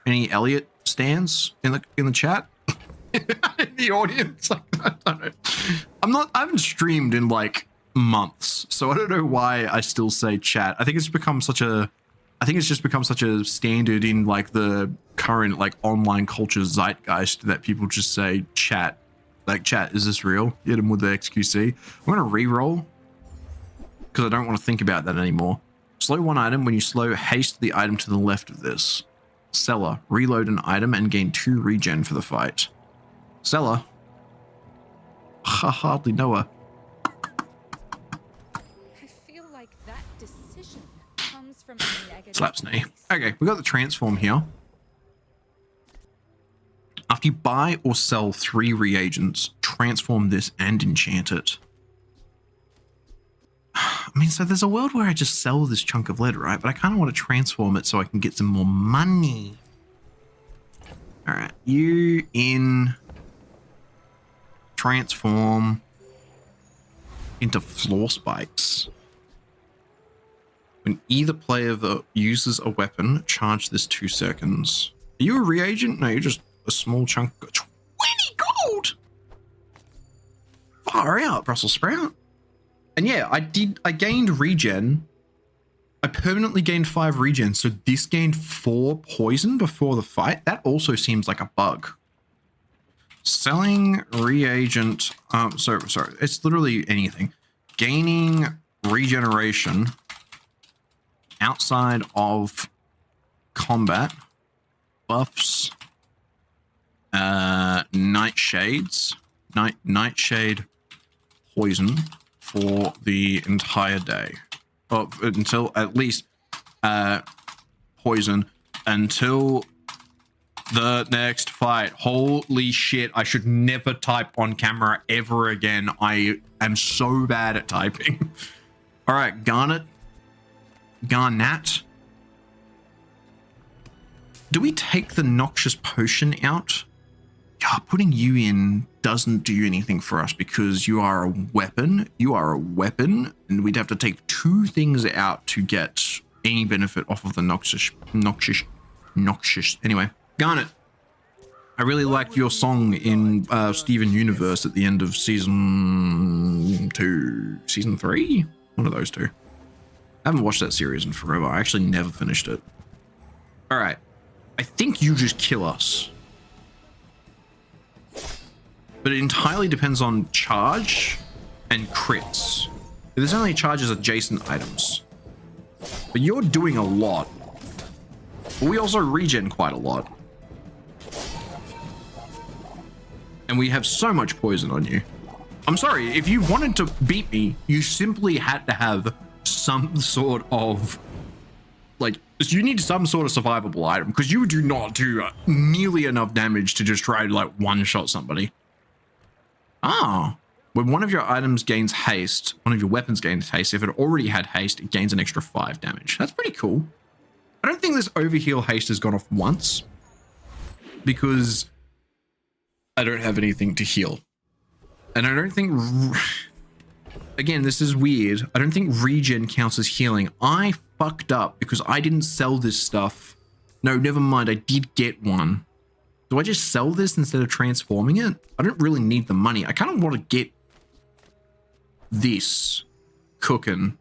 Any Elliot stands in the chat? In the audience? I don't know. I haven't streamed in like months, so I don't know why I still say chat. I think it's just become such a standard in like the current like online culture zeitgeist that people just say chat. Like, chat, is this real? Hit them with the XQC. I'm gonna re-roll because I don't want to think about that anymore. Slow 1 item. When you slow, haste the item to the left of this. Seller, reload an item and gain 2 regen for the fight. Seller. I hardly know her. I feel like that decision comes from a negative Slaps knee. place. Okay, we got the transform here. After you buy or sell 3 reagents, transform this and enchant it. I mean, so there's a world where I just sell this chunk of lead, right? But I kind of want to transform it so I can get some more money. All right, you in transform into floor spikes. When either player uses a weapon, charge this 2 seconds. Are you a reagent? No, you're just a small chunk. 20 gold! Far out, Brussels sprout. And yeah, I gained regen. I permanently gained 5 regen, so this gained 4 poison before the fight. That also seems like a bug. Selling reagent, sorry, it's literally anything. Gaining regeneration outside of combat buffs, nightshade poison for the entire day. Oh, until at least poison until the next fight. Holy shit, I should never type on camera ever again. I am so bad at typing. All right, Garnet. Do we take the noxious potion out? Yeah, putting you in doesn't do anything for us because you are a weapon. You are a weapon, and we'd have to take 2 things out to get any benefit off of the noxious. Anyway, Garnet, I really liked your song in Steven Universe at the end of season 3, one of those 2. I haven't watched that series in forever. I actually never finished it. All right, I think you just kill us. But it entirely depends on charge and crits. There's only charges adjacent items. But you're doing a lot. But we also regen quite a lot. And we have so much poison on you. I'm sorry, if you wanted to beat me, you simply had to have some sort of, like, you need some sort of survivable item, because you do not do nearly enough damage to just try to, like, one-shot somebody. Ah, when one of your items gains haste, one of your weapons gains haste, if it already had haste, it gains an extra 5 damage. That's pretty cool. I don't think this overheal haste has gone off once, because I don't have anything to heal. And I don't think, again, this is weird, I don't think regen counts as healing. I fucked up because I didn't sell this stuff. No, never mind, I did get one. Do I just sell this instead of transforming it? I don't really need the money. I kind of want to get this cooking.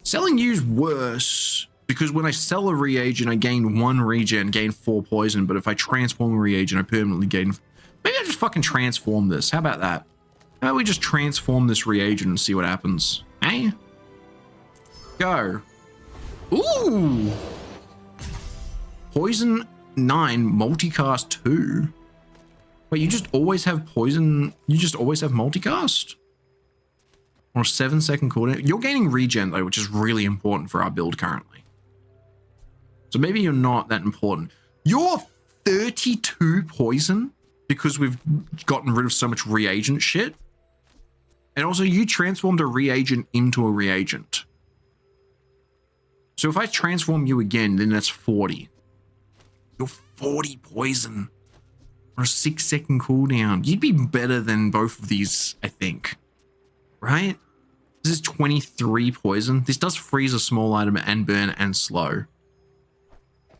Selling you's worse because when I sell a reagent, I gain 1 regen, gain 4 poison. But if I transform a reagent, I permanently gain. Maybe I just fucking transform this. How about that? How about we just transform this reagent and see what happens? Hey? Go. Ooh. Poison 9, multicast 2. Wait, you just always have poison? You just always have multicast? Or a 7-second cooldown? You're gaining regen though, which is really important for our build currently. So maybe you're not that important. You're 32 poison because we've gotten rid of so much reagent shit. And also you transformed a reagent into a reagent. So if I transform you again, then that's 40. You're 40 poison or a 6-second cooldown. You'd be better than both of these, I think. Right? This is 23 poison. This does freeze a small item and burn and slow.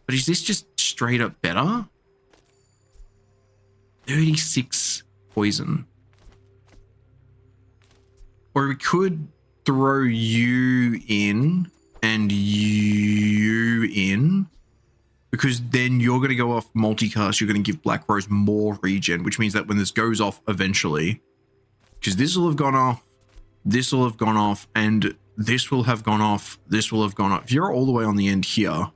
But is this just straight up better? 36 poison. Or we could throw you in and you in. Because then you're going to go off multicast, you're going to give Black Rose more regen, which means that when this goes off eventually, because this will have gone off, this will have gone off, and this will have gone off, this will have gone off. If you're all the way on the end here,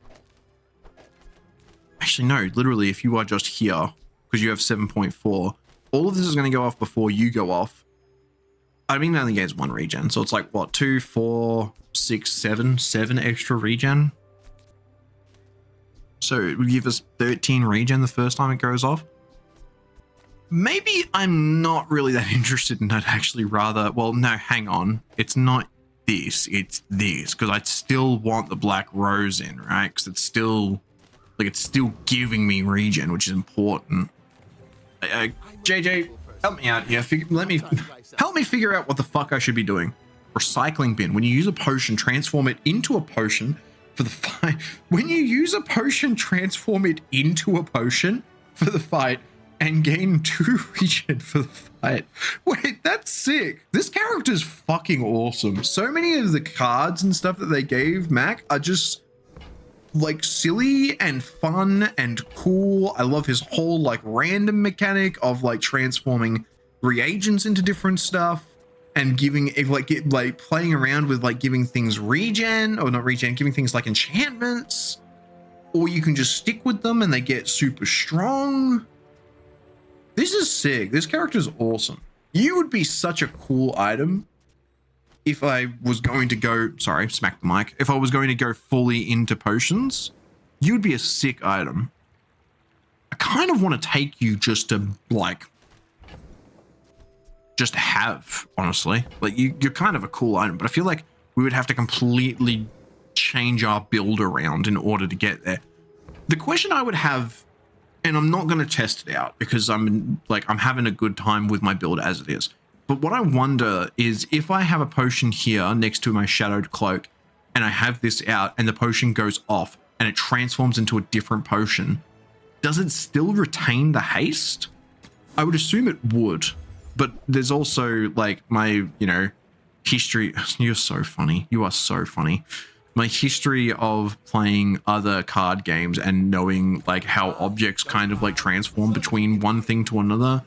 actually no, literally if you are just here, because you have 7.4, all of this is going to go off before you go off. I mean, that only gains 1 regen, so it's like, what, 2, 4, 6, 7 extra regen? So it would give us 13 regen the first time it goes off. Maybe I'm not really that interested in that. Actually, rather, well, no, hang on. It's not this, it's this. Because I still want the Black Rose in, right? Because it's still, like, it's still giving me regen, which is important. JJ, Help me out here. Help me figure out what the fuck I should be doing. Recycling bin. When you use a potion, transform it into a potion for the fight. When you use a potion, transform it into a potion for the fight and gain 2 regen for the fight. Wait, that's sick. This character's fucking awesome. So many of the cards and stuff that they gave Mac are just like silly and fun and cool. I love his whole like random mechanic of like transforming reagents into different stuff and giving like playing around with like giving things regen, or not regen, giving things like enchantments, or you can just stick with them and they get super strong. This is sick. This character's awesome. You would be such a cool item if I was going to go, sorry, smack the mic. If I was going to go fully into potions, you would be a sick item. I kind of want to take you just to like, just have, honestly. Like you're kind of a cool item, but I feel like we would have to completely change our build around in order to get there. The question I would have, and I'm not going to test it out because I'm having a good time with my build as it is. But what I wonder is if I have a potion here next to my shadowed cloak and I have this out and the potion goes off and it transforms into a different potion, does it still retain the haste? I would assume it would, but there's also like my, history. You're so funny. You are so funny. My history of playing other card games and knowing like how objects kind of like transform between one thing to another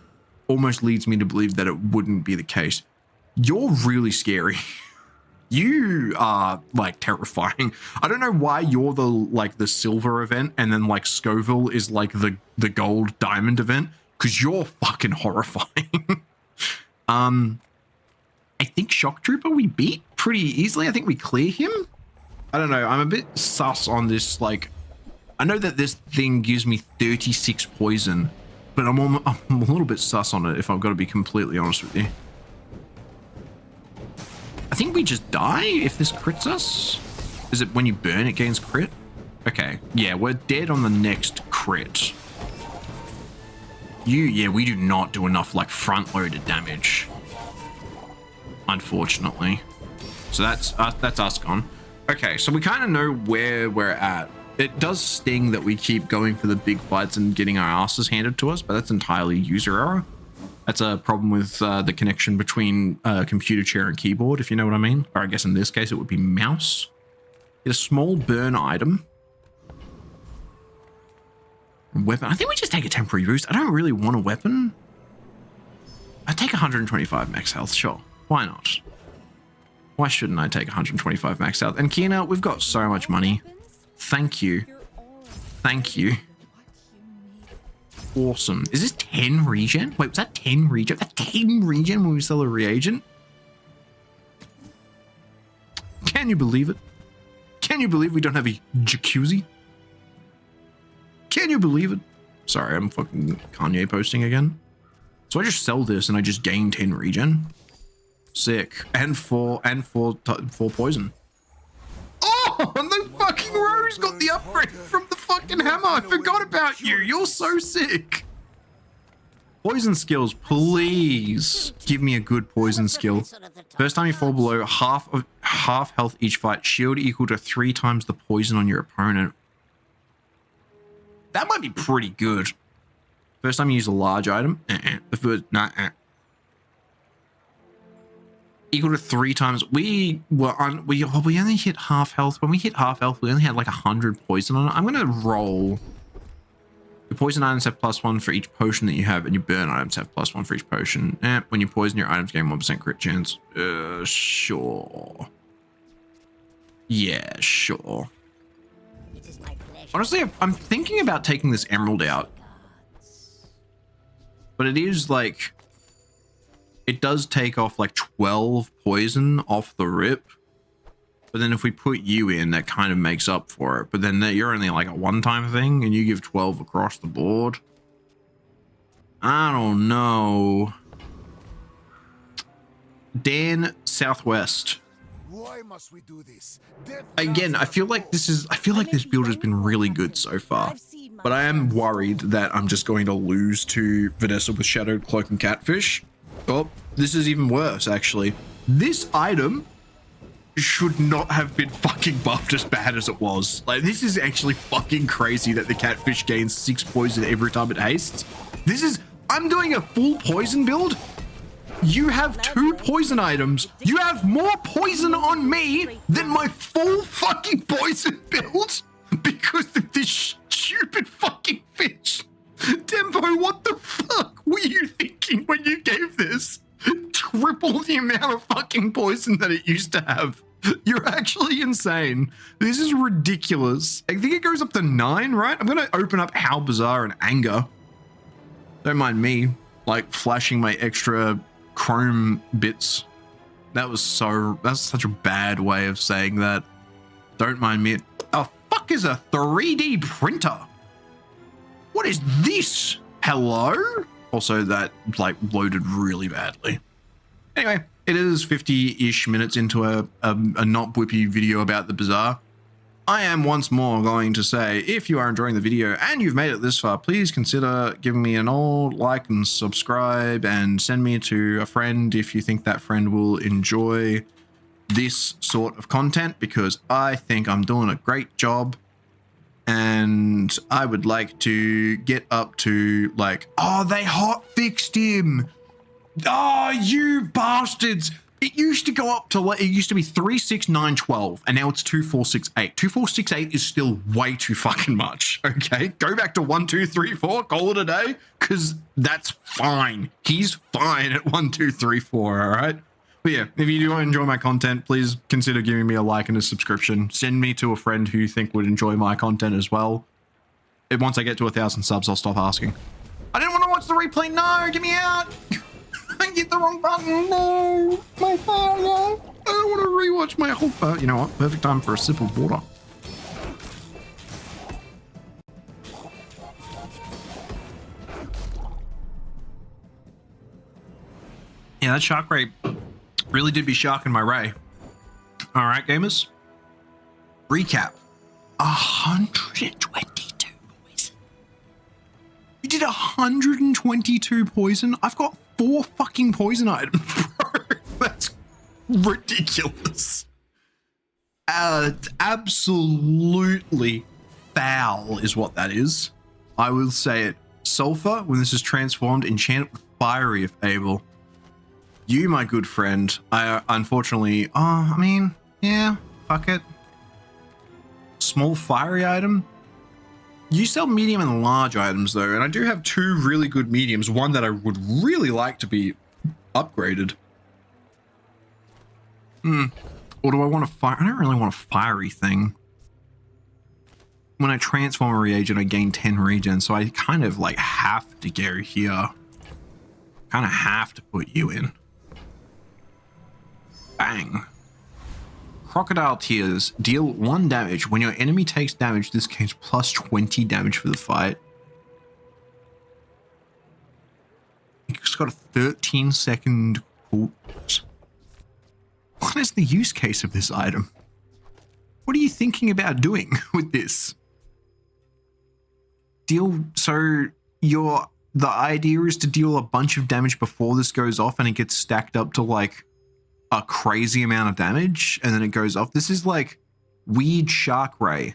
almost leads me to believe that it wouldn't be the case. You're really scary. You are like terrifying. I don't know why you're the silver event and then like Scoville is like the gold diamond event, because you're fucking horrifying. I think Shock Trooper we beat pretty easily. I think we clear him. I don't know. I'm a bit sus on this. Like, I know that this thing gives me 36 poison, but I'm a little bit sus on it if I've got to be completely honest with you. I think we just die if this crits us. Is it when you burn it gains crit? Okay. Yeah, we're dead on the next crit. Yeah, we do not do enough like front-loaded damage, unfortunately. So that's us gone. Okay, so we kind of know where we're at. It does sting that we keep going for the big fights and getting our asses handed to us, but that's entirely user error. That's a problem with the connection between computer chair and keyboard, if you know what I mean. Or I guess in this case it would be mouse. Get a small burn item. Weapon. I think we just take a temporary boost. I don't really want a weapon. I take 125 max health, sure. Why not? Why shouldn't I take 125 max health? And Kina, we've got so much money. Thank you. Thank you. Awesome. Is this 10 regen? Wait, was that 10 regen? That's 10 regen when we sell a reagent? Can you believe it? Can you believe we don't have a jacuzzi? Can you believe it? Sorry, I'm fucking Kanye posting again. So I just sell this and I just gain 10 regen. Sick. And four poison. Oh, and the fucking Rose got the upgrade from the fucking hammer. I forgot about you. You're so sick. Poison skills, please give me a good poison skill. First time you fall below half health each fight, shield equal to 3 times the poison on your opponent. That might be pretty good. First time you use a large item, the first, equal to 3 times. We only hit half health. When we hit half health, we only had like 100 poison on it. I'm gonna roll. The poison items have +1 for each potion that you have, and your burn items have +1 for each potion. When you poison, your items gain 1% crit chance. Sure. Yeah, sure. Honestly, I'm thinking about taking this emerald out, but it is like, it does take off like 12 poison off the rip. But then if we put you in, that kind of makes up for it. But then you're only like a one-time thing and you give 12 across the board. I don't know. Dan Southwest. Why must we do this? Again, I feel like this build has been really good so far, but I am worried that I'm just going to lose to Vanessa with Shadowed Cloak and Catfish. Oh, this is even worse, actually. This item should not have been fucking buffed as bad as it was. Like, this is actually fucking crazy that the Catfish gains 6 poison every time it hastes. I'm doing a full poison build. You have 2 poison items. You have more poison on me than my full fucking poison build because of this stupid fucking fish. Tempo, what the fuck were you thinking when you gave this triple the amount of fucking poison that it used to have? You're actually insane. This is ridiculous. I think it goes up to 9, right? I'm gonna open up How Bazaar and Anger. Don't mind me, like, flashing my extra chrome bits. That's such a bad way of saying that. Don't mind me. A fuck is a 3D printer? What is this? Hello? Also, that like loaded really badly. Anyway, it is 50-ish minutes into a not whippy video about the Bazaar. I am once more going to say, if you are enjoying the video and you've made it this far, please consider giving me an old like and subscribe and send me to a friend if you think that friend will enjoy this sort of content, because I think I'm doing a great job and I would like to get up to like, oh, they hot fixed him. Oh, you bastards. It used to go up to, it used to be 36912 and now it's 2468. 2468 is still way too fucking much. Okay, go back to 1234, call it a day, because that's fine. He's fine at 1234. All right. But yeah, if you do enjoy my content, please consider giving me a like and a subscription. Send me to a friend who you think would enjoy my content as well. And once I get to 1,000 subs, I'll stop asking. I didn't want to watch the replay. No, get me out. I hit the wrong button. No, my father. I don't want to rewatch my whole. You know what? Perfect time for a sip of water. Yeah, that shark ray really did be sharking my ray. All right, gamers. Recap: 122 poison. You did 122 poison. I've got 4 fucking poison items, bro. That's ridiculous. It's absolutely foul is what that is. I will say it. Sulfur, when this is transformed, enchanted with fiery if able. You, my good friend, I unfortunately, I mean, yeah, fuck it. Small fiery item. You sell medium and large items though, and I do have 2 really good mediums, one that I would really like to be upgraded. Or do I want a fire? I don't really want a fiery thing. When I transform a reagent, I gain 10 regens, so I kind of like have to go here. Kind of have to put you in. Bang. Crocodile Tears. Deal 1 damage. When your enemy takes damage, this gains plus 20 damage for the fight. It's got a 13-second pulse. What is the use case of this item? What are you thinking about doing with this? The idea is to deal a bunch of damage before this goes off and it gets stacked up to like a crazy amount of damage and then it goes off. This is like weird shark ray.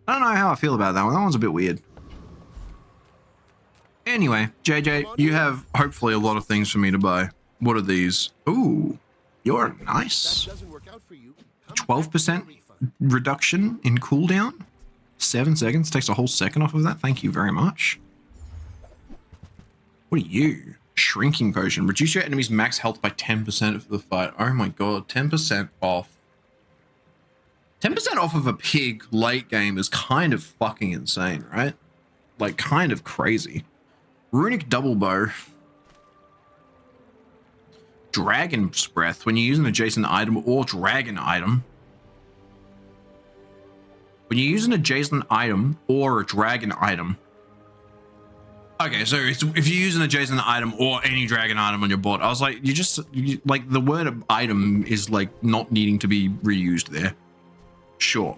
I don't know how I feel about that one. That one's a bit weird. Anyway, JJ, you have hopefully a lot of things for me to buy. What are these? Ooh, you're nice. 12% reduction in cooldown. 7 seconds. Takes a whole second off of that. Thank you very much. What are you? Shrinking potion. Reduce your enemy's max health by 10% for the fight. Oh my god, 10% off. 10% off of a pig late game is kind of fucking insane, right? Like, kind of crazy. Runic double bow. Dragon's breath. When you use an adjacent item or dragon item. When you use an adjacent item or a dragon item, Okay, so if you use an adjacent item or any dragon item on your board, I was like, like the word item is like not needing to be reused there. Sure.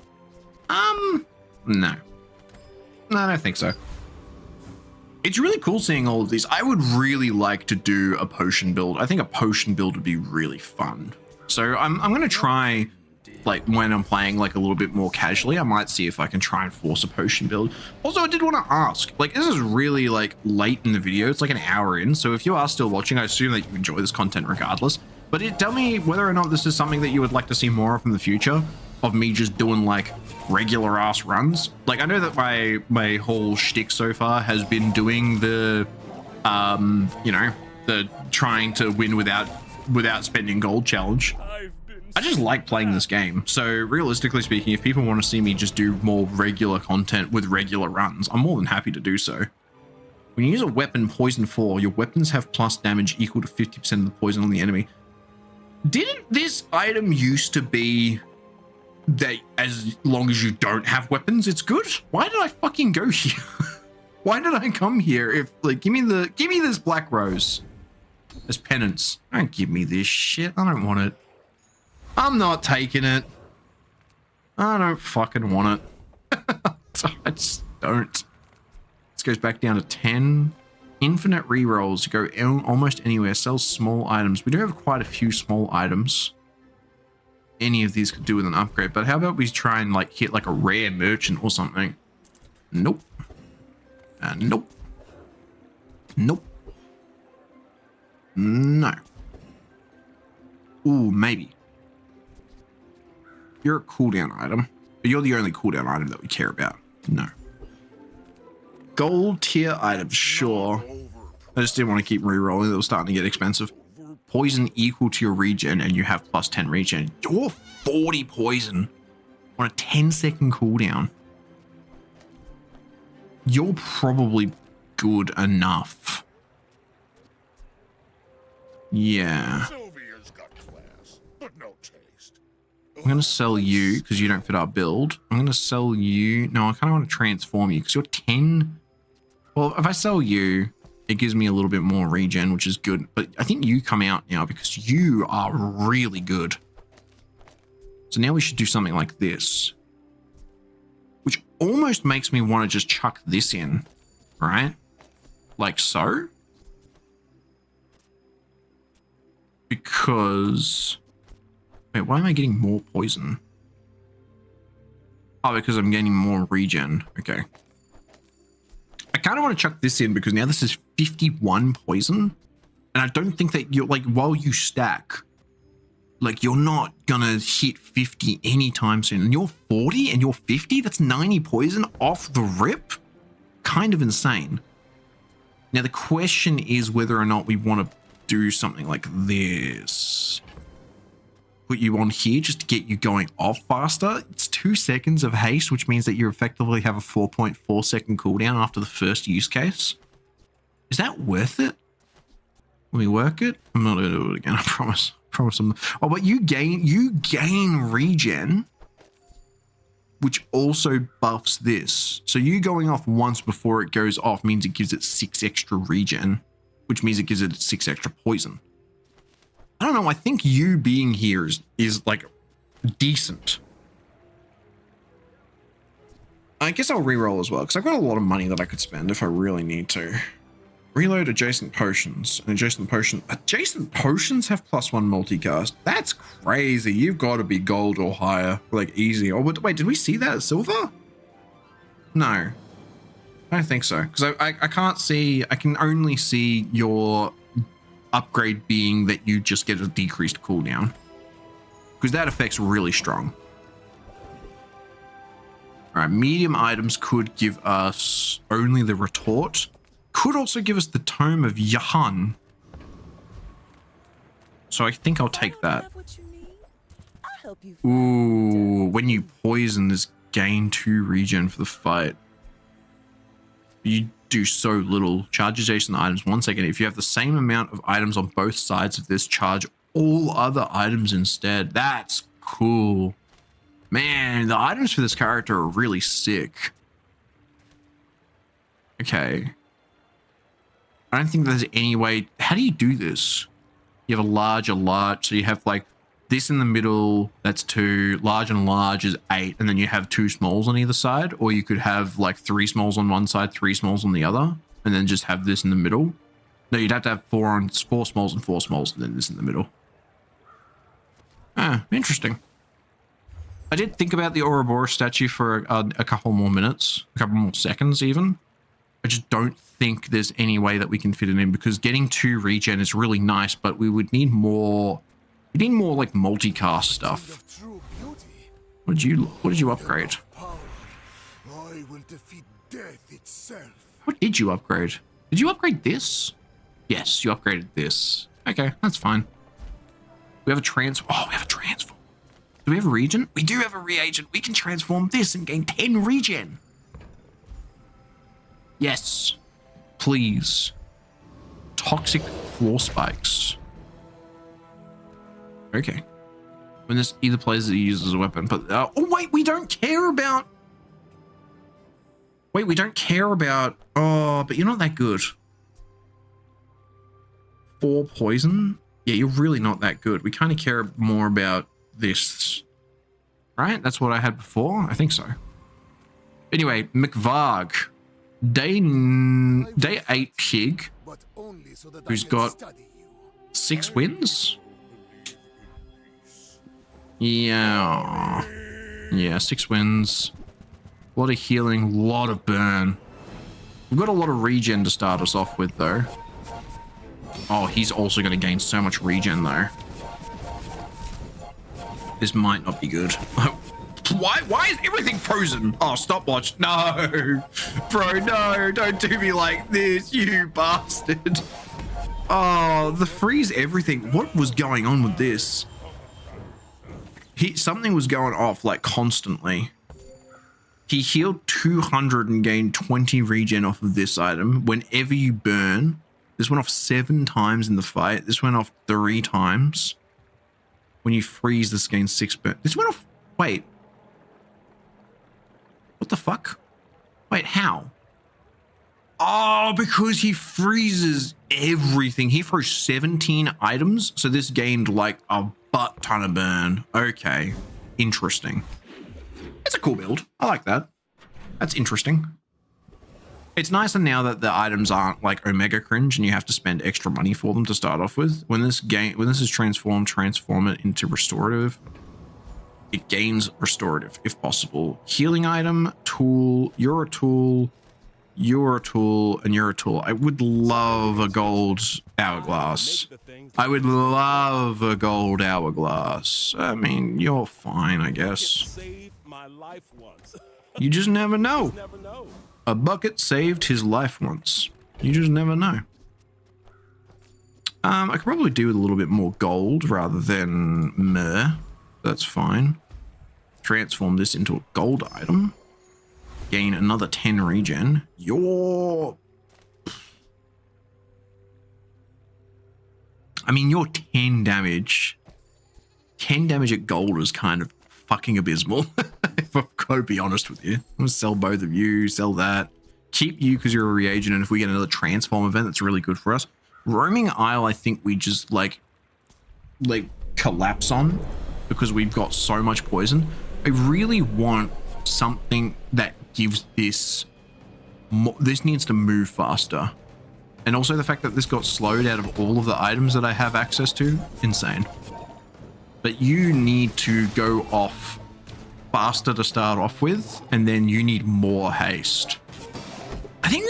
No. No, I don't think so. It's really cool seeing all of these. I would really like to do a potion build. I think a potion build would be really fun. So I'm going to try, like when I'm playing like a little bit more casually, I might see if I can try and force a potion build. Also, I did want to ask, like this is really like late in the video. It's like an hour in. So if you are still watching, I assume that you enjoy this content regardless. But tell me whether or not this is something that you would like to see more of in the future, of me just doing like regular ass runs. Like I know that my whole shtick so far has been doing the you know, the trying to win without spending gold challenge. I just like playing this game. So realistically speaking, if people want to see me just do more regular content with regular runs, I'm more than happy to do so. When you use a weapon poison 4, your weapons have plus damage equal to 50% of the poison on the enemy. Didn't this item used to be that as long as you don't have weapons, it's good? Why did I fucking go here? Why did I come here? If like, give me this black rose as penance. Don't give me this shit. I don't want it. I'm not taking it. I don't fucking want it. I just don't. This goes back down to 10. Infinite rerolls. Go almost anywhere. Sell small items. We do have quite a few small items. Any of these could do with an upgrade, but how about we try and like hit like a rare merchant or something? Nope. Nope. Nope. No. Ooh, maybe. You're a cooldown item, but you're the only cooldown item that we care about. No. Gold tier items, sure. I just didn't want to keep re-rolling. They were starting to get expensive. Poison equal to your regen, and you have plus 10 regen. You're 40 poison on a 10-second cooldown. You're probably good enough. Yeah. Sylvia's got class, but no taste. I'm going to sell you because you don't fit our build. I'm going to sell you. No, I kind of want to transform you because you're 10. Well, if I sell you, it gives me a little bit more regen, which is good. But I think you come out now because you are really good. So now we should do something like this, which almost makes me want to just chuck this in, right? Like so. Because, wait, why am I getting more poison? Oh, because I'm getting more regen. Okay. I kind of want to chuck this in because now this is 51 poison. And I don't think that you're like, while you stack, like you're not gonna hit 50 anytime soon. And you're 40 and you're 50? That's 90 poison off the rip? Kind of insane. Now the question is whether or not we want to do something like this. Put you on here just to get you going off faster. It's 2 seconds of haste, which means that you effectively have a 4.4 second cooldown after the first use case. Is that worth it? Let me work it. I'm not gonna do it again, I promise. I'm, oh, but you gain regen, which also buffs this. So you going off once before it goes off means it gives it 6 extra regen, which means it gives it 6 extra poison. I don't know. I think you being here is like decent. I guess I'll reroll as well because I've got a lot of money that I could spend if I really need to. Reload adjacent potions. And adjacent potions have +1 multicast. That's crazy. You've got to be gold or higher, like easy. Oh, wait, did we see that at silver? No, I don't think so. Because I can't see. I can only see your upgrade being that you just get a decreased cooldown, because that effect's really strong. All right, medium items could give us only the retort. Could also give us the Tome of Yahan. So I think I'll take that. Ooh, when you poison, there's gain 2 regen for the fight. You do so little. Charge adjacent items 1 second. If you have the same amount of items on both sides of this, charge all other items instead. That's cool. Man, the items for this character are really sick. Okay. I don't think there's any way. How do you do this? You have a large, so you have like this in the middle, that's 2, large and large is 8, and then you have 2 smalls on either side, or you could have like 3 smalls on one side, 3 smalls on the other, and then just have this in the middle. No, you'd have to have 4 smalls and 4 smalls, and then this in the middle. Ah, interesting. I did think about the Ouroboros statue for a couple more minutes, a couple more seconds even. I just don't think there's any way that we can fit it in, because getting 2 regen is really nice, but we would need more. We need more like multicast stuff. What did you upgrade? I will defeat death itself. What did you upgrade? Did you upgrade this? Yes, you upgraded this. Okay, that's fine. We have a transform. Oh, we have a transform. Do we have a reagent? We do have a reagent. We can transform this and gain 10 regen. Yes. Please. Toxic floor spikes. Okay. When this either plays it uses as a weapon, but oh wait, we don't care about. Wait, we don't care about. Oh, but you're not that good. 4 poison. Yeah, you're really not that good. We kind of care more about this, right? That's what I had before. I think so. Anyway, McVarg, day 8 pig, who's got 6 wins. Yeah. Yeah, 6 wins. A lot of healing, a lot of burn. We've got a lot of regen to start us off with, though. Oh, he's also going to gain so much regen, though. This might not be good. Why is everything frozen? Oh, stopwatch. No. Bro, no. Don't do me like this, you bastard. Oh, the freeze everything. What was going on with this? Something was going off like constantly. He healed 200 and gained 20 regen off of this item. Whenever you burn, this went off 7 times in the fight. This went off 3 times. When you freeze, this gains 6 burn. This went off. Wait. What the fuck? Wait, how? Oh, because he freezes everything. He froze 17 items. So this gained like a butt ton of burn. Okay. Interesting. It's a cool build. I like that. That's interesting. It's nicer now that the items aren't like Omega cringe and you have to spend extra money for them to start off with. When this is transform it into restorative. It gains restorative if possible. Healing item, tool, you're a tool, you're a tool, and you're a tool. I would love a gold hourglass. I would love a gold hourglass. I mean, you're fine, I guess. You just never know. A bucket saved his life once. You just never know. I could probably do with a little bit more gold rather than myrrh. That's fine. Transform this into a gold item. Gain another 10 regen. You're 10 damage. 10 damage at gold is kind of fucking abysmal. If I've got to be honest with you. I'm going to sell both of you, sell that. Keep you because you're a reagent, and if we get another transform event, that's really good for us. Roaming Isle, I think we just like collapse on because we've got so much poison. I really want something that gives this more. This needs to move faster. And also the fact that this got slowed out of all of the items that I have access to, insane. But you need to go off faster to start off with, and then you need more haste. I think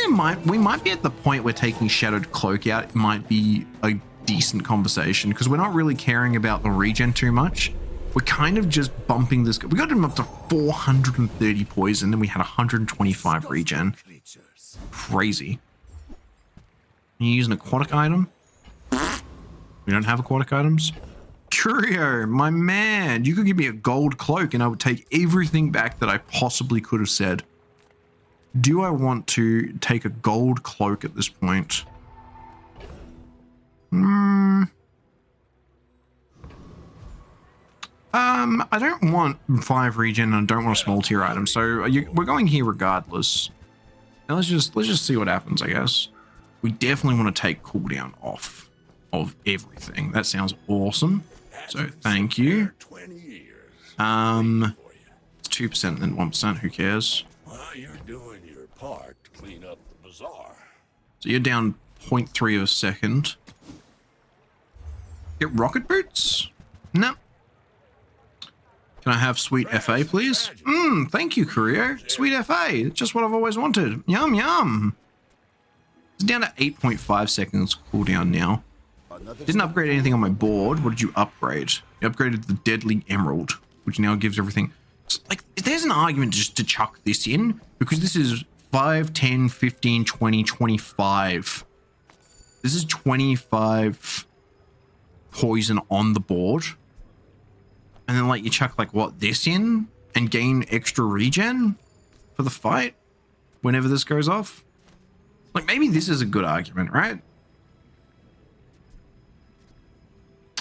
we might be at the point where taking Shadowed Cloak out, it might be a decent conversation, because we're not really caring about the regen too much. We're kind of just bumping this. We got him up to 430 poison, and we had 125 regen. Crazy. Are you using an aquatic item? We don't have aquatic items. Curio, my man, you could give me a gold cloak and I would take everything back that I possibly could have said. Do I want to take a gold cloak at this point? I don't want 5 regen and I don't want a small tier item, so we're going here regardless. Now let's just see what happens, I guess. we definitely want to take cooldown off of everything. That sounds awesome. So thank you. 20 years. It's 2% and 1%. Who cares? Well, you're doing your part to clean up the bazaar. So you're down 0.3 of a second. Get rocket boots? No. Can I have sweet FA, please? Thank you, Courier. Sweet FA. Just what I've always wanted. Yum, yum. It's down to 8.5 seconds cooldown now. Didn't upgrade anything on my board. What did you upgrade? You upgraded the Deadly Emerald, which now gives everything. Like, there's an argument just to chuck this in, because this is 5, 10, 15, 20, 25. This is 25 poison on the board. And then, like, you chuck, like, what, this in? And gain extra regen for the fight whenever this goes off? Like, maybe this is a good argument, right?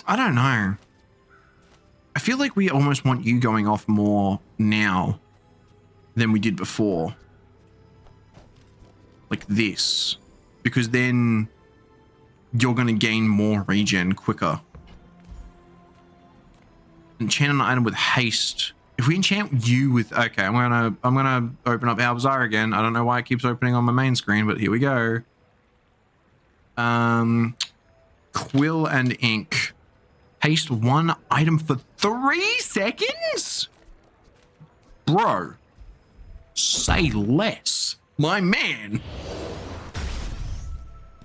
I don't know. I feel like we almost want you going off more now than we did before. Like this. Because then you're going to gain more regen quicker. Enchant an item with haste. If we enchant you with... Okay, I'm gonna open up our Bazaar again. I don't know why it keeps opening on my main screen, but here we go. Quill and ink. Haste one item for 3 seconds? Bro. Say less. My man.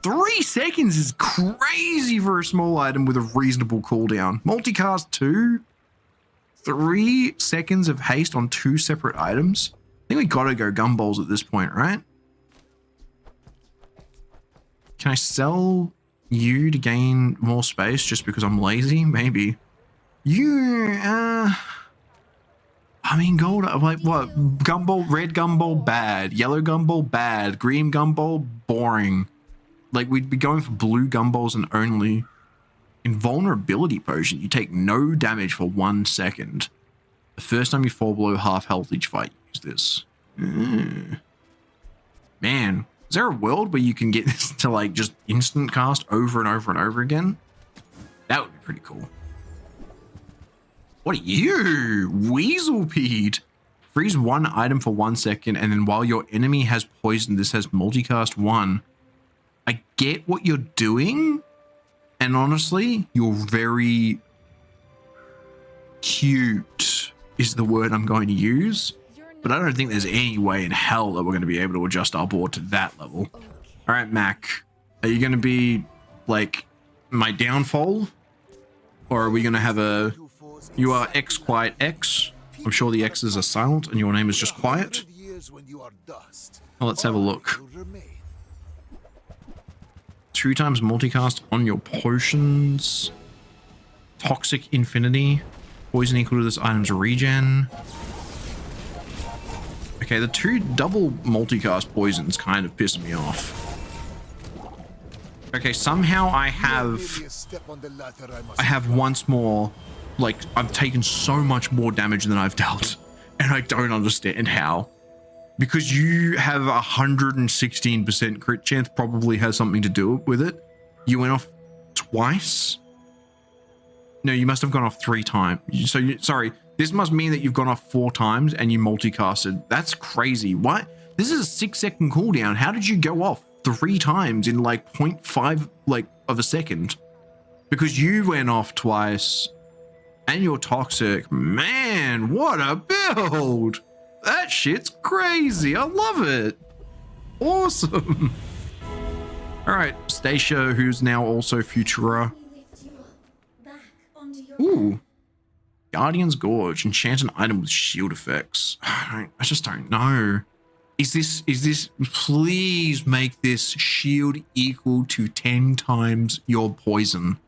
3 seconds is crazy for a small item with a reasonable cooldown. Multicast 2? 3 seconds of haste on 2 separate items? I think we gotta go gumballs at this point, right? Can I sell you to gain more space just because I'm lazy? Maybe. I mean, gold, like what? Gumball, red gumball, bad. Yellow gumball, bad. Green gumball, boring. Like, we'd be going for blue gumballs and only. Invulnerability potion, you take no damage for 1 second. The first time you fall below half health each fight, use this. Man, is there a world where you can get this to, like, just instant cast over and over and over again? That would be pretty cool. What are you? Weaselpeed. Freeze one item for 1 second, and then while your enemy has poison, this has multicast 1. I get what you're doing. And honestly, you're very cute is the word I'm going to use. But I don't think there's any way in hell that we're going to be able to adjust our board to that level. All right, Mac, are you going to be like my downfall? Or are we going to have a... You are X quiet X. I'm sure the X's are silent and your name is just quiet. Well, let's have a look. 2 times multicast on your potions. Toxic infinity. Poison equal to this item's regen. Okay, the 2 double multicast poisons kind of piss me off. Okay, somehow I have once more, like, I've taken so much more damage than I've dealt, and I don't understand how. Because you have 116% crit chance, probably has something to do with it. You went off twice? No, you must have gone off 3 times. Sorry, this must mean that you've gone off 4 times and you multicasted. That's crazy. What? This is a 6-second cooldown. How did you go off 3 times in like 0.5 of a second? Because you went off twice and you're toxic. Man, what a build! That shit's crazy. I love it. Awesome. All right, Stacia, who's now also Futura. Ooh. Guardian's Gorge. Enchant an item with shield effects. I just don't know. Is this, please make this shield equal to 10 times your poison.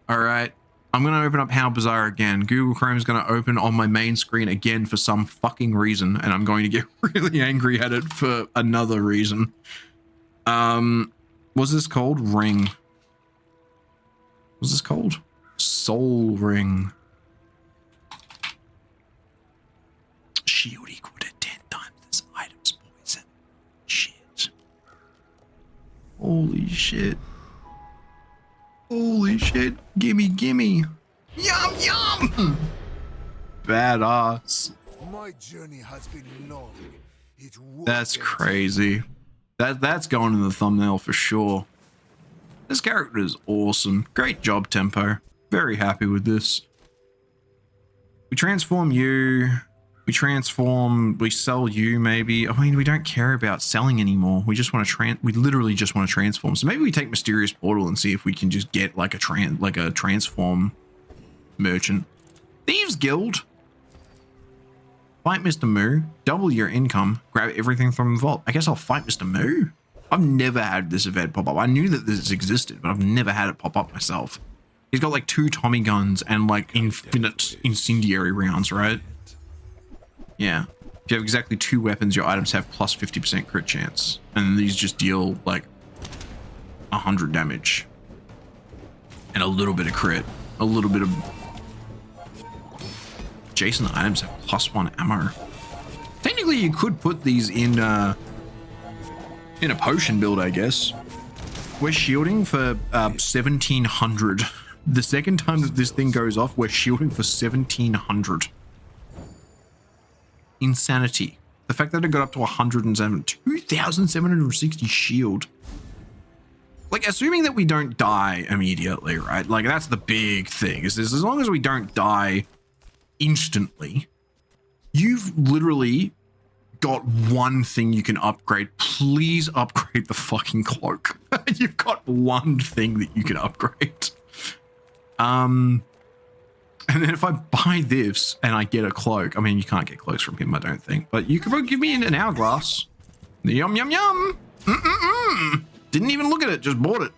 All right. I'm going to open up How Bazaar again. Google Chrome is going to open on my main screen again for some fucking reason, and I'm going to get really angry at it for another reason. What's this called? Ring. What's this called? Soul Ring. Shield equal to 10 times this item's poison. Shit. Holy shit. Holy shit. Gimme, gimme. Yum, yum. Badass. My journey has been long. That's crazy. That's going in the thumbnail for sure. This character is awesome. Great job, Tempo. Very happy with this. We transform you. We sell you maybe. I mean, we don't care about selling anymore. We just want to we literally just want to transform. So maybe we take Mysterious Portal and see if we can just get like a transform merchant. Thieves Guild. Fight Mr. Moo. Double your income. Grab everything from the vault. I guess I'll fight Mr. Moo. I've never had this event pop up. I knew that this existed, but I've never had it pop up myself. He's got like 2 Tommy guns and like infinite incendiary rounds, right? Yeah. If you have exactly 2 weapons, your items have plus 50% crit chance. And these just deal like 100 damage. And a little bit of crit. A little bit of... Jason items have +1 ammo. Technically, you could put these in a potion build, I guess. We're shielding for 1700. The second time that this thing goes off, we're shielding for 1700. Insanity. The fact that it got up to 107, 2,760 shield. Like, assuming that we don't die immediately, right? Like, that's the big thing, is this, as long as we don't die instantly, you've literally got one thing you can upgrade. Please upgrade the fucking cloak. You've got one thing that you can upgrade. And then if I buy this and I get a cloak, I mean, you can't get cloaks from him, I don't think, but you could probably give me an hourglass. Yum, yum, yum. Didn't even look at it, just bought it.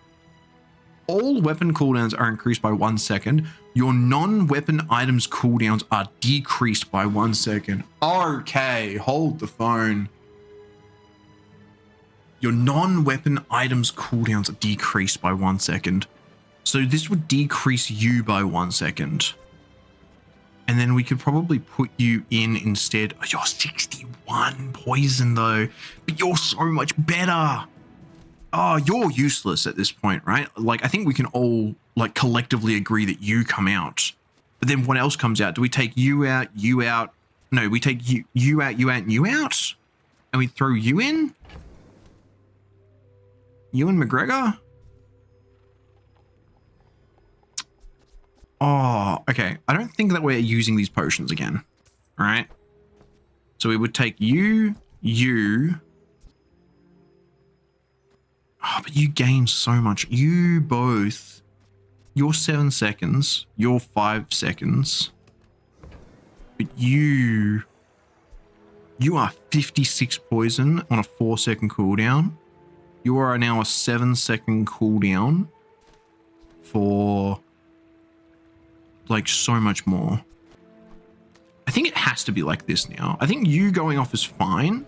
All weapon cooldowns are increased by 1 second. Your non-weapon items cooldowns are decreased by 1 second. Okay, hold the phone. Your non-weapon items cooldowns are decreased by 1 second. So this would decrease you by 1 second. And then we could probably put you in instead. Oh, you're 61 poison though, but you're so much better. Oh, you're useless at this point, right? Like, I think we can all like collectively agree that you come out. But then what else comes out? Do we take you out, you out? No, we take you out, you out, and you out? And we throw you in? Ewan McGregor? Oh, okay. I don't think that we're using these potions again. All right. So we would take you. Oh, but you gain so much. You both. You're 7 seconds. You're 5 seconds. But you are 56 poison on a 4 second cooldown. You are now a 7 second cooldown for like so much more. I think it has to be like this now. I think you going off is fine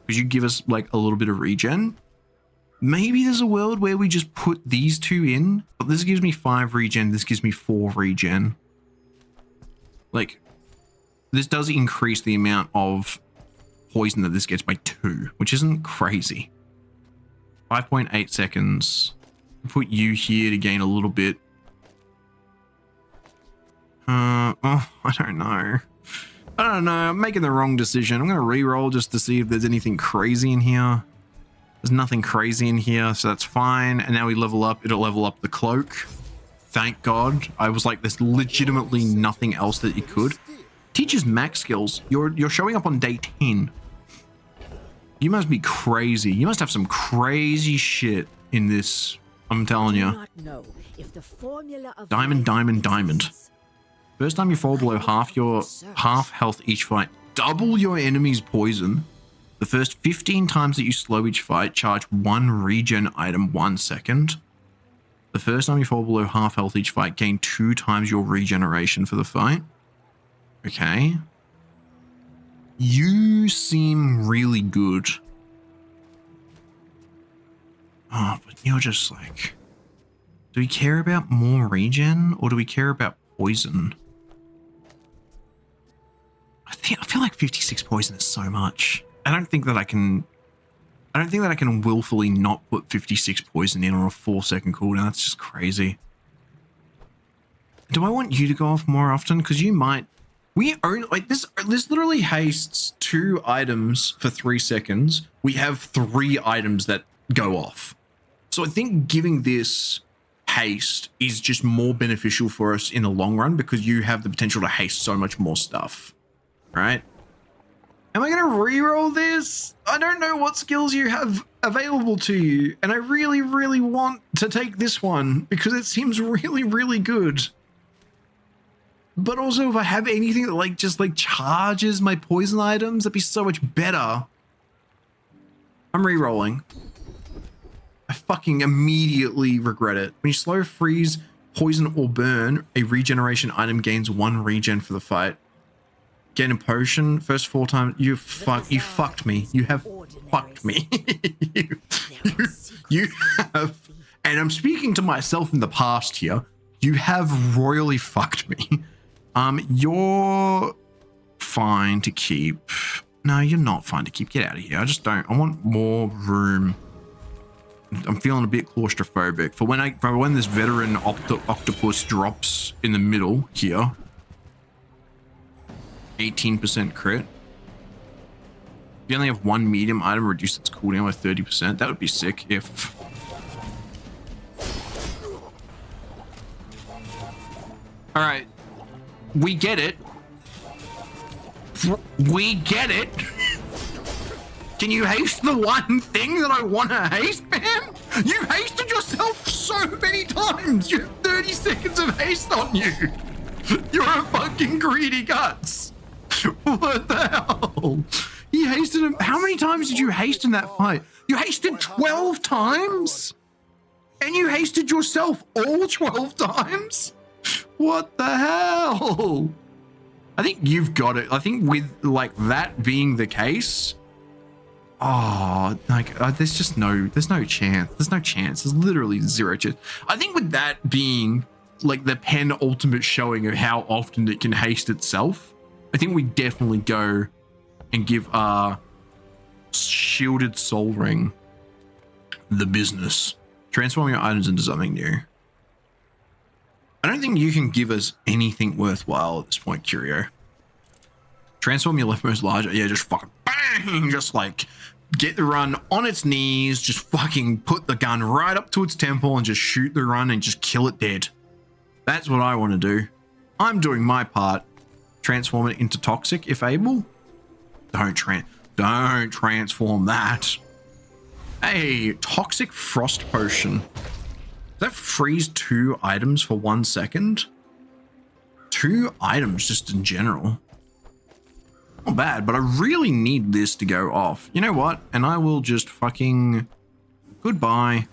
because you give us like a little bit of regen. Maybe there's a world where we just put these 2 in, but this gives me 5 regen. This gives me 4 regen. Like, this does increase the amount of poison that this gets by 2, which isn't crazy. 5.8 seconds. Put you here to gain a little bit. Oh, I don't know. I'm making the wrong decision. I'm going to re-roll just to see if there's anything crazy in here. There's nothing crazy in here, so that's fine. And now we level up. It'll level up the cloak. Thank God. I was like, there's legitimately nothing else that you could. Teaches max skills. You're showing up on day 10. You must be crazy. You must have some crazy shit in this. I'm telling you. Diamond, diamond, diamond. First time you fall below half health each fight. Double your enemy's poison. The first 15 times that you slow each fight, charge 1 regen item 1 second. The first time you fall below half health each fight, gain 2 times your regeneration for the fight. Okay. You seem really good. Oh, but you're just like... Do we care about more regen or do we care about poison? I feel like 56 poison is so much. I don't think that I can I don't think that I can willfully not put 56 poison in on a 4-second cooldown. That's just crazy. Do I want you to go off more often? Because you might. We own like this. This literally hastes 2 items for 3 seconds. We have 3 items that go off. So I think giving this haste is just more beneficial for us in the long run because you have the potential to haste so much more stuff. Right? Am I going to reroll this? I don't know what skills you have available to you. And I really, really want to take this one because it seems really, really good. But also if I have anything that like just like charges my poison items, that'd be so much better. I'm re-rolling. I fucking immediately regret it. When you slow, freeze, poison, or burn, a regeneration item gains 1 regen for the fight. Gain a potion first 4 times. You fucked me. You have fucked me. you have, and I'm speaking to myself in the past here. You have royally fucked me. You're fine to keep. No, you're not fine to keep. Get out of here. I just don't. I want more room. I'm feeling a bit claustrophobic for when this veteran octopus drops in the middle here. 18% crit. If you only have 1 medium item, reduce its cooldown by 30%. That would be sick if. All right. We get it. We get it. Can you haste the one thing that I want to haste, man? You hasted yourself so many times. You have 30 seconds of haste on you. You're a fucking greedy guts. What the hell? He hasted him. How many times did you haste in that fight? You hasted 12 times? And you hasted yourself all 12 times? What the hell? I think you've got it. I think with like that being the case, there's just there's no chance. There's no chance. There's literally 0 chance. I think with that being like the penultimate showing of how often it can haste itself, I think we definitely go and give our shielded soul ring the business. Transform your items into something new. I don't think you can give us anything worthwhile at this point, Curio. Transform your leftmost larger. Yeah, just fucking bang! Just like get the run on its knees, just fucking put the gun right up to its temple and just shoot the run and just kill it dead. That's what I want to do. I'm doing my part. Transform it into toxic if able. Don't transform that. Hey, toxic frost potion. Does that freeze 2 items for 1 second? 2 items just in general. Not bad, but I really need this to go off. You know what? And I will just fucking... Goodbye.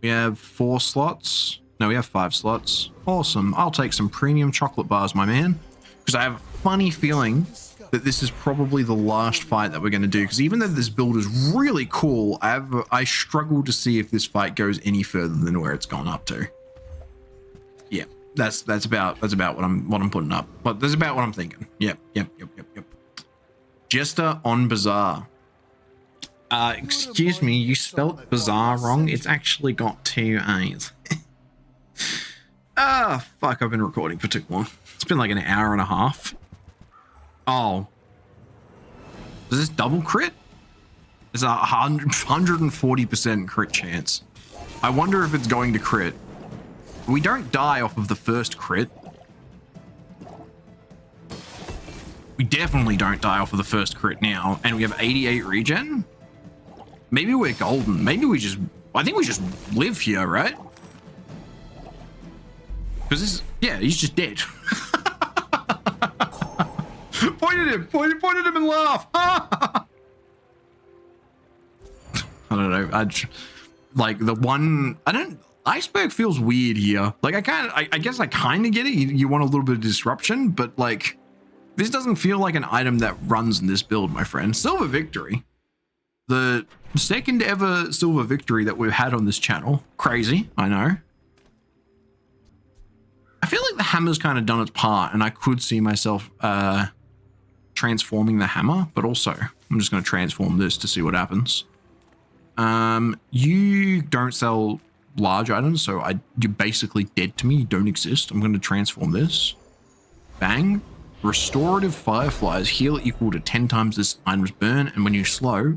We have 4 slots. No, we have 5 slots. Awesome. I'll take some premium chocolate bars, my man. Because I have a funny feeling that this is probably the last fight that we're going to do. Because even though this build is really cool, I struggle to see if this fight goes any further than where it's gone up to. Yeah, that's about what I'm putting up. But that's about what I'm thinking. Yep. Jester on Bazaar. Excuse me, you spelt Bazaar wrong. It's actually got 2 A's. Fuck, I've been recording for too long. It's been like an hour and a half. Oh. Does this double crit? It's a 140% crit chance. I wonder if it's going to crit. We don't die off of the first crit. We definitely don't die off of the first crit now. And we have 88 regen. Maybe we're golden. Maybe we just... I think we just live here, right? Because this... Yeah, he's just dead. Point at him and laugh. I don't know. Like the one... Iceberg feels weird here. Like I guess I kind of get it. You want a little bit of disruption, but like this doesn't feel like an item that runs in this build, my friend. Silver Victory. The second ever Silver Victory that we've had on this channel. Crazy, I know. I feel like the hammer's kind of done its part and I could see myself transforming the hammer, but also I'm just going to transform this to see what happens. You don't sell large items, so you're basically dead to me. You don't exist. I'm going to transform this. Bang. Restorative fireflies heal equal to 10 times this item's burn, and when you slow,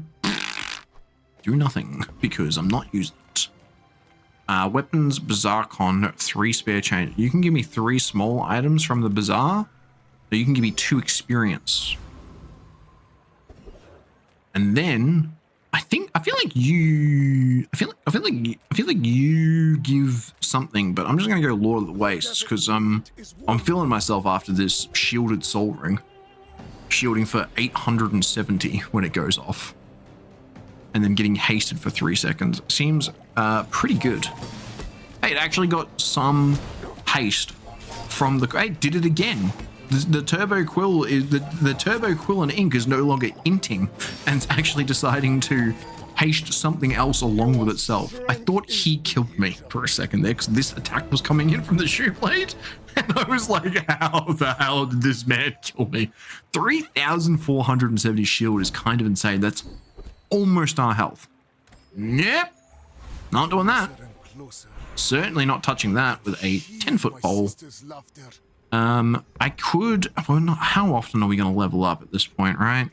do nothing because I'm not using it. Weapons, Bazaar Con, 3 spare change. You can give me 3 small items from the Bazaar, so you can give me 2 experience. And then I feel like you give something, but I'm just gonna go Lord of the Wastes because I'm feeling myself after this shielded soul ring. Shielding for 870 when it goes off. And then getting hasted for 3 seconds. Seems pretty good. Hey, it actually got some haste from the... Hey, did it again. The turbo quill is the turbo quill and ink is no longer inting and it's actually deciding to haste something else along with itself. I thought he killed me for a second there because this attack was coming in from the shoe blade and I was like, how the hell did this man kill me? 3,470 shield is kind of insane. That's almost our health. Yep, not doing that. Certainly not touching that with a 10-foot pole. I could, well, not, how often are we going to level up at this point, right?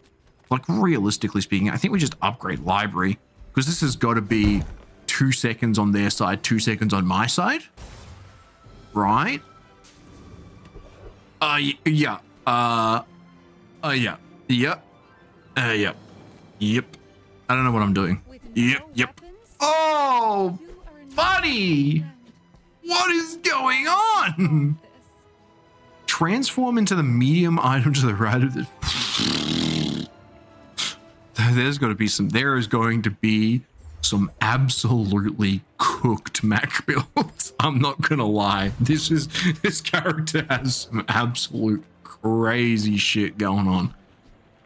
Like, realistically speaking, I think we just upgrade library because this has got to be 2 seconds on their side, 2 seconds on my side, right? Yep. Yep. I don't know what I'm doing. Yep. Oh, buddy, what is going on? Transform into the medium item to the right of this. There is going to be some absolutely cooked Mac builds. I'm not gonna lie. This character has some absolute crazy shit going on.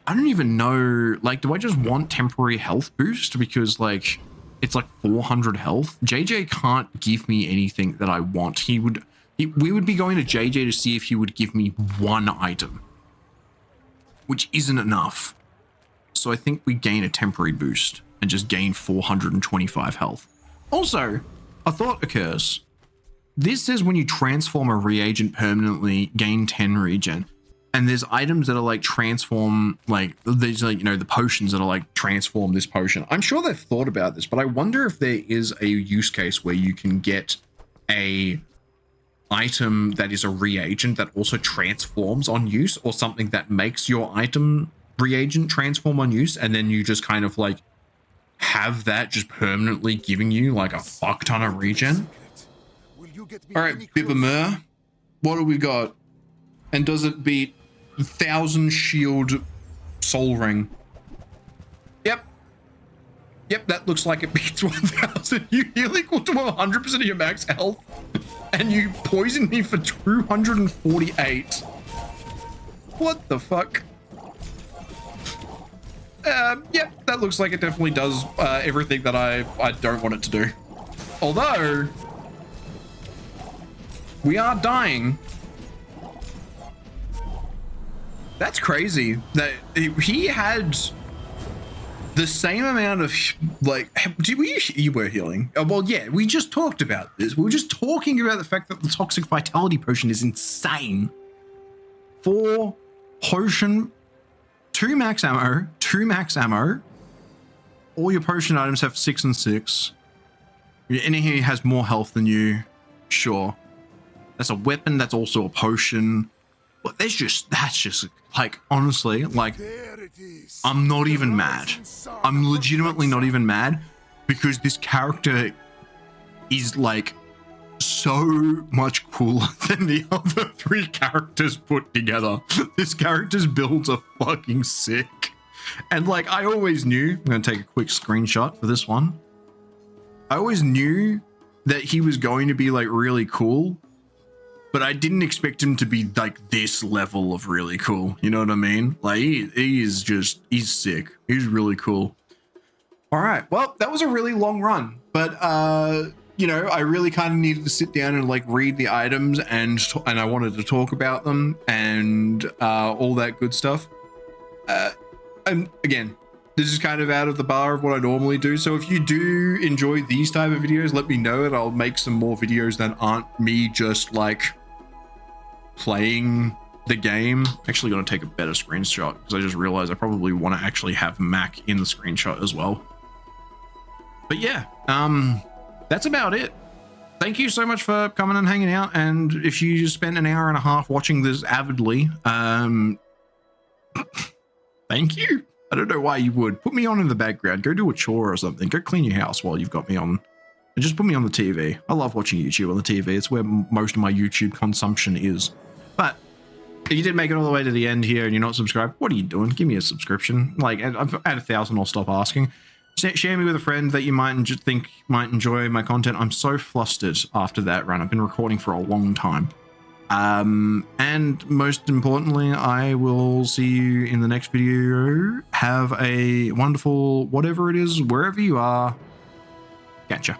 I don't even know, like, do I just want temporary health boost because like it's like 400 health? JJ can't give me anything that I want. We would be going to JJ to see if he would give me 1 item, which isn't enough. So I think we gain a temporary boost and just gain 425 health. Also, a thought occurs. This says when you transform a reagent permanently, gain 10 regen. And there's items that are like transform, like there's like, you know, the potions that are like transform this potion. I'm sure they've thought about this, but I wonder if there is a use case where you can get a item that is a reagent that also transforms on use, or something that makes your item reagent transform on use, and then you just kind of like have that just permanently giving you like a fuck ton of regen. All right, Bibamur, what do we got? And does it beat 1,000 shield soul ring? Yep, that looks like it beats 1,000. You heal equal to 100% of your max health, and you poisoned me for 248. What the fuck? Yep, that looks like it definitely does everything that I don't want it to do. Although, we are dying. That's crazy that he had the same amount of, like, you were healing. Well, yeah, we just talked about this. We were just talking about the fact that the toxic vitality potion is insane. 4 potion, 2 max ammo. All your potion items have 6 and 6. Your enemy has more health than you. Sure. That's a weapon. That's also a potion. But that's just like, honestly, like, I'm not even mad. I'm legitimately not even mad because this character is like so much cooler than the other 3 characters put together. This character's builds are fucking sick. And like, I always knew, I'm gonna take a quick screenshot for this one. I always knew that he was going to be like really cool, but I didn't expect him to be like this level of really cool. You know what I mean? Like he's sick. He's really cool. All right. Well, that was a really long run, but you know, I really kind of needed to sit down and like read the items and I wanted to talk about them and all that good stuff. And again, This is kind of out of the bar of what I normally do. So if you do enjoy these type of videos, let me know and I'll make some more videos that aren't me just like playing the game. Actually gonna take a better screenshot because I just realized I probably want to actually have Mac in the screenshot as well. But yeah, that's about it. Thank you so much for coming and hanging out. And if you just spent an hour and a half watching this avidly, thank you. I don't know why you would. Put me on in the background. Go do a chore or something. Go clean your house while you've got me on. And just put me on the TV. I love watching YouTube on the TV. It's where most of my YouTube consumption is. But if you did make it all the way to the end here and you're not subscribed, what are you doing? Give me a subscription. Like, I've at 1,000, I'll stop asking. Share me with a friend that you might think might enjoy my content. I'm so flustered after that run. I've been recording for a long time. And most importantly, I will see you in the next video. Have a wonderful whatever it is, wherever you are. Catch ya.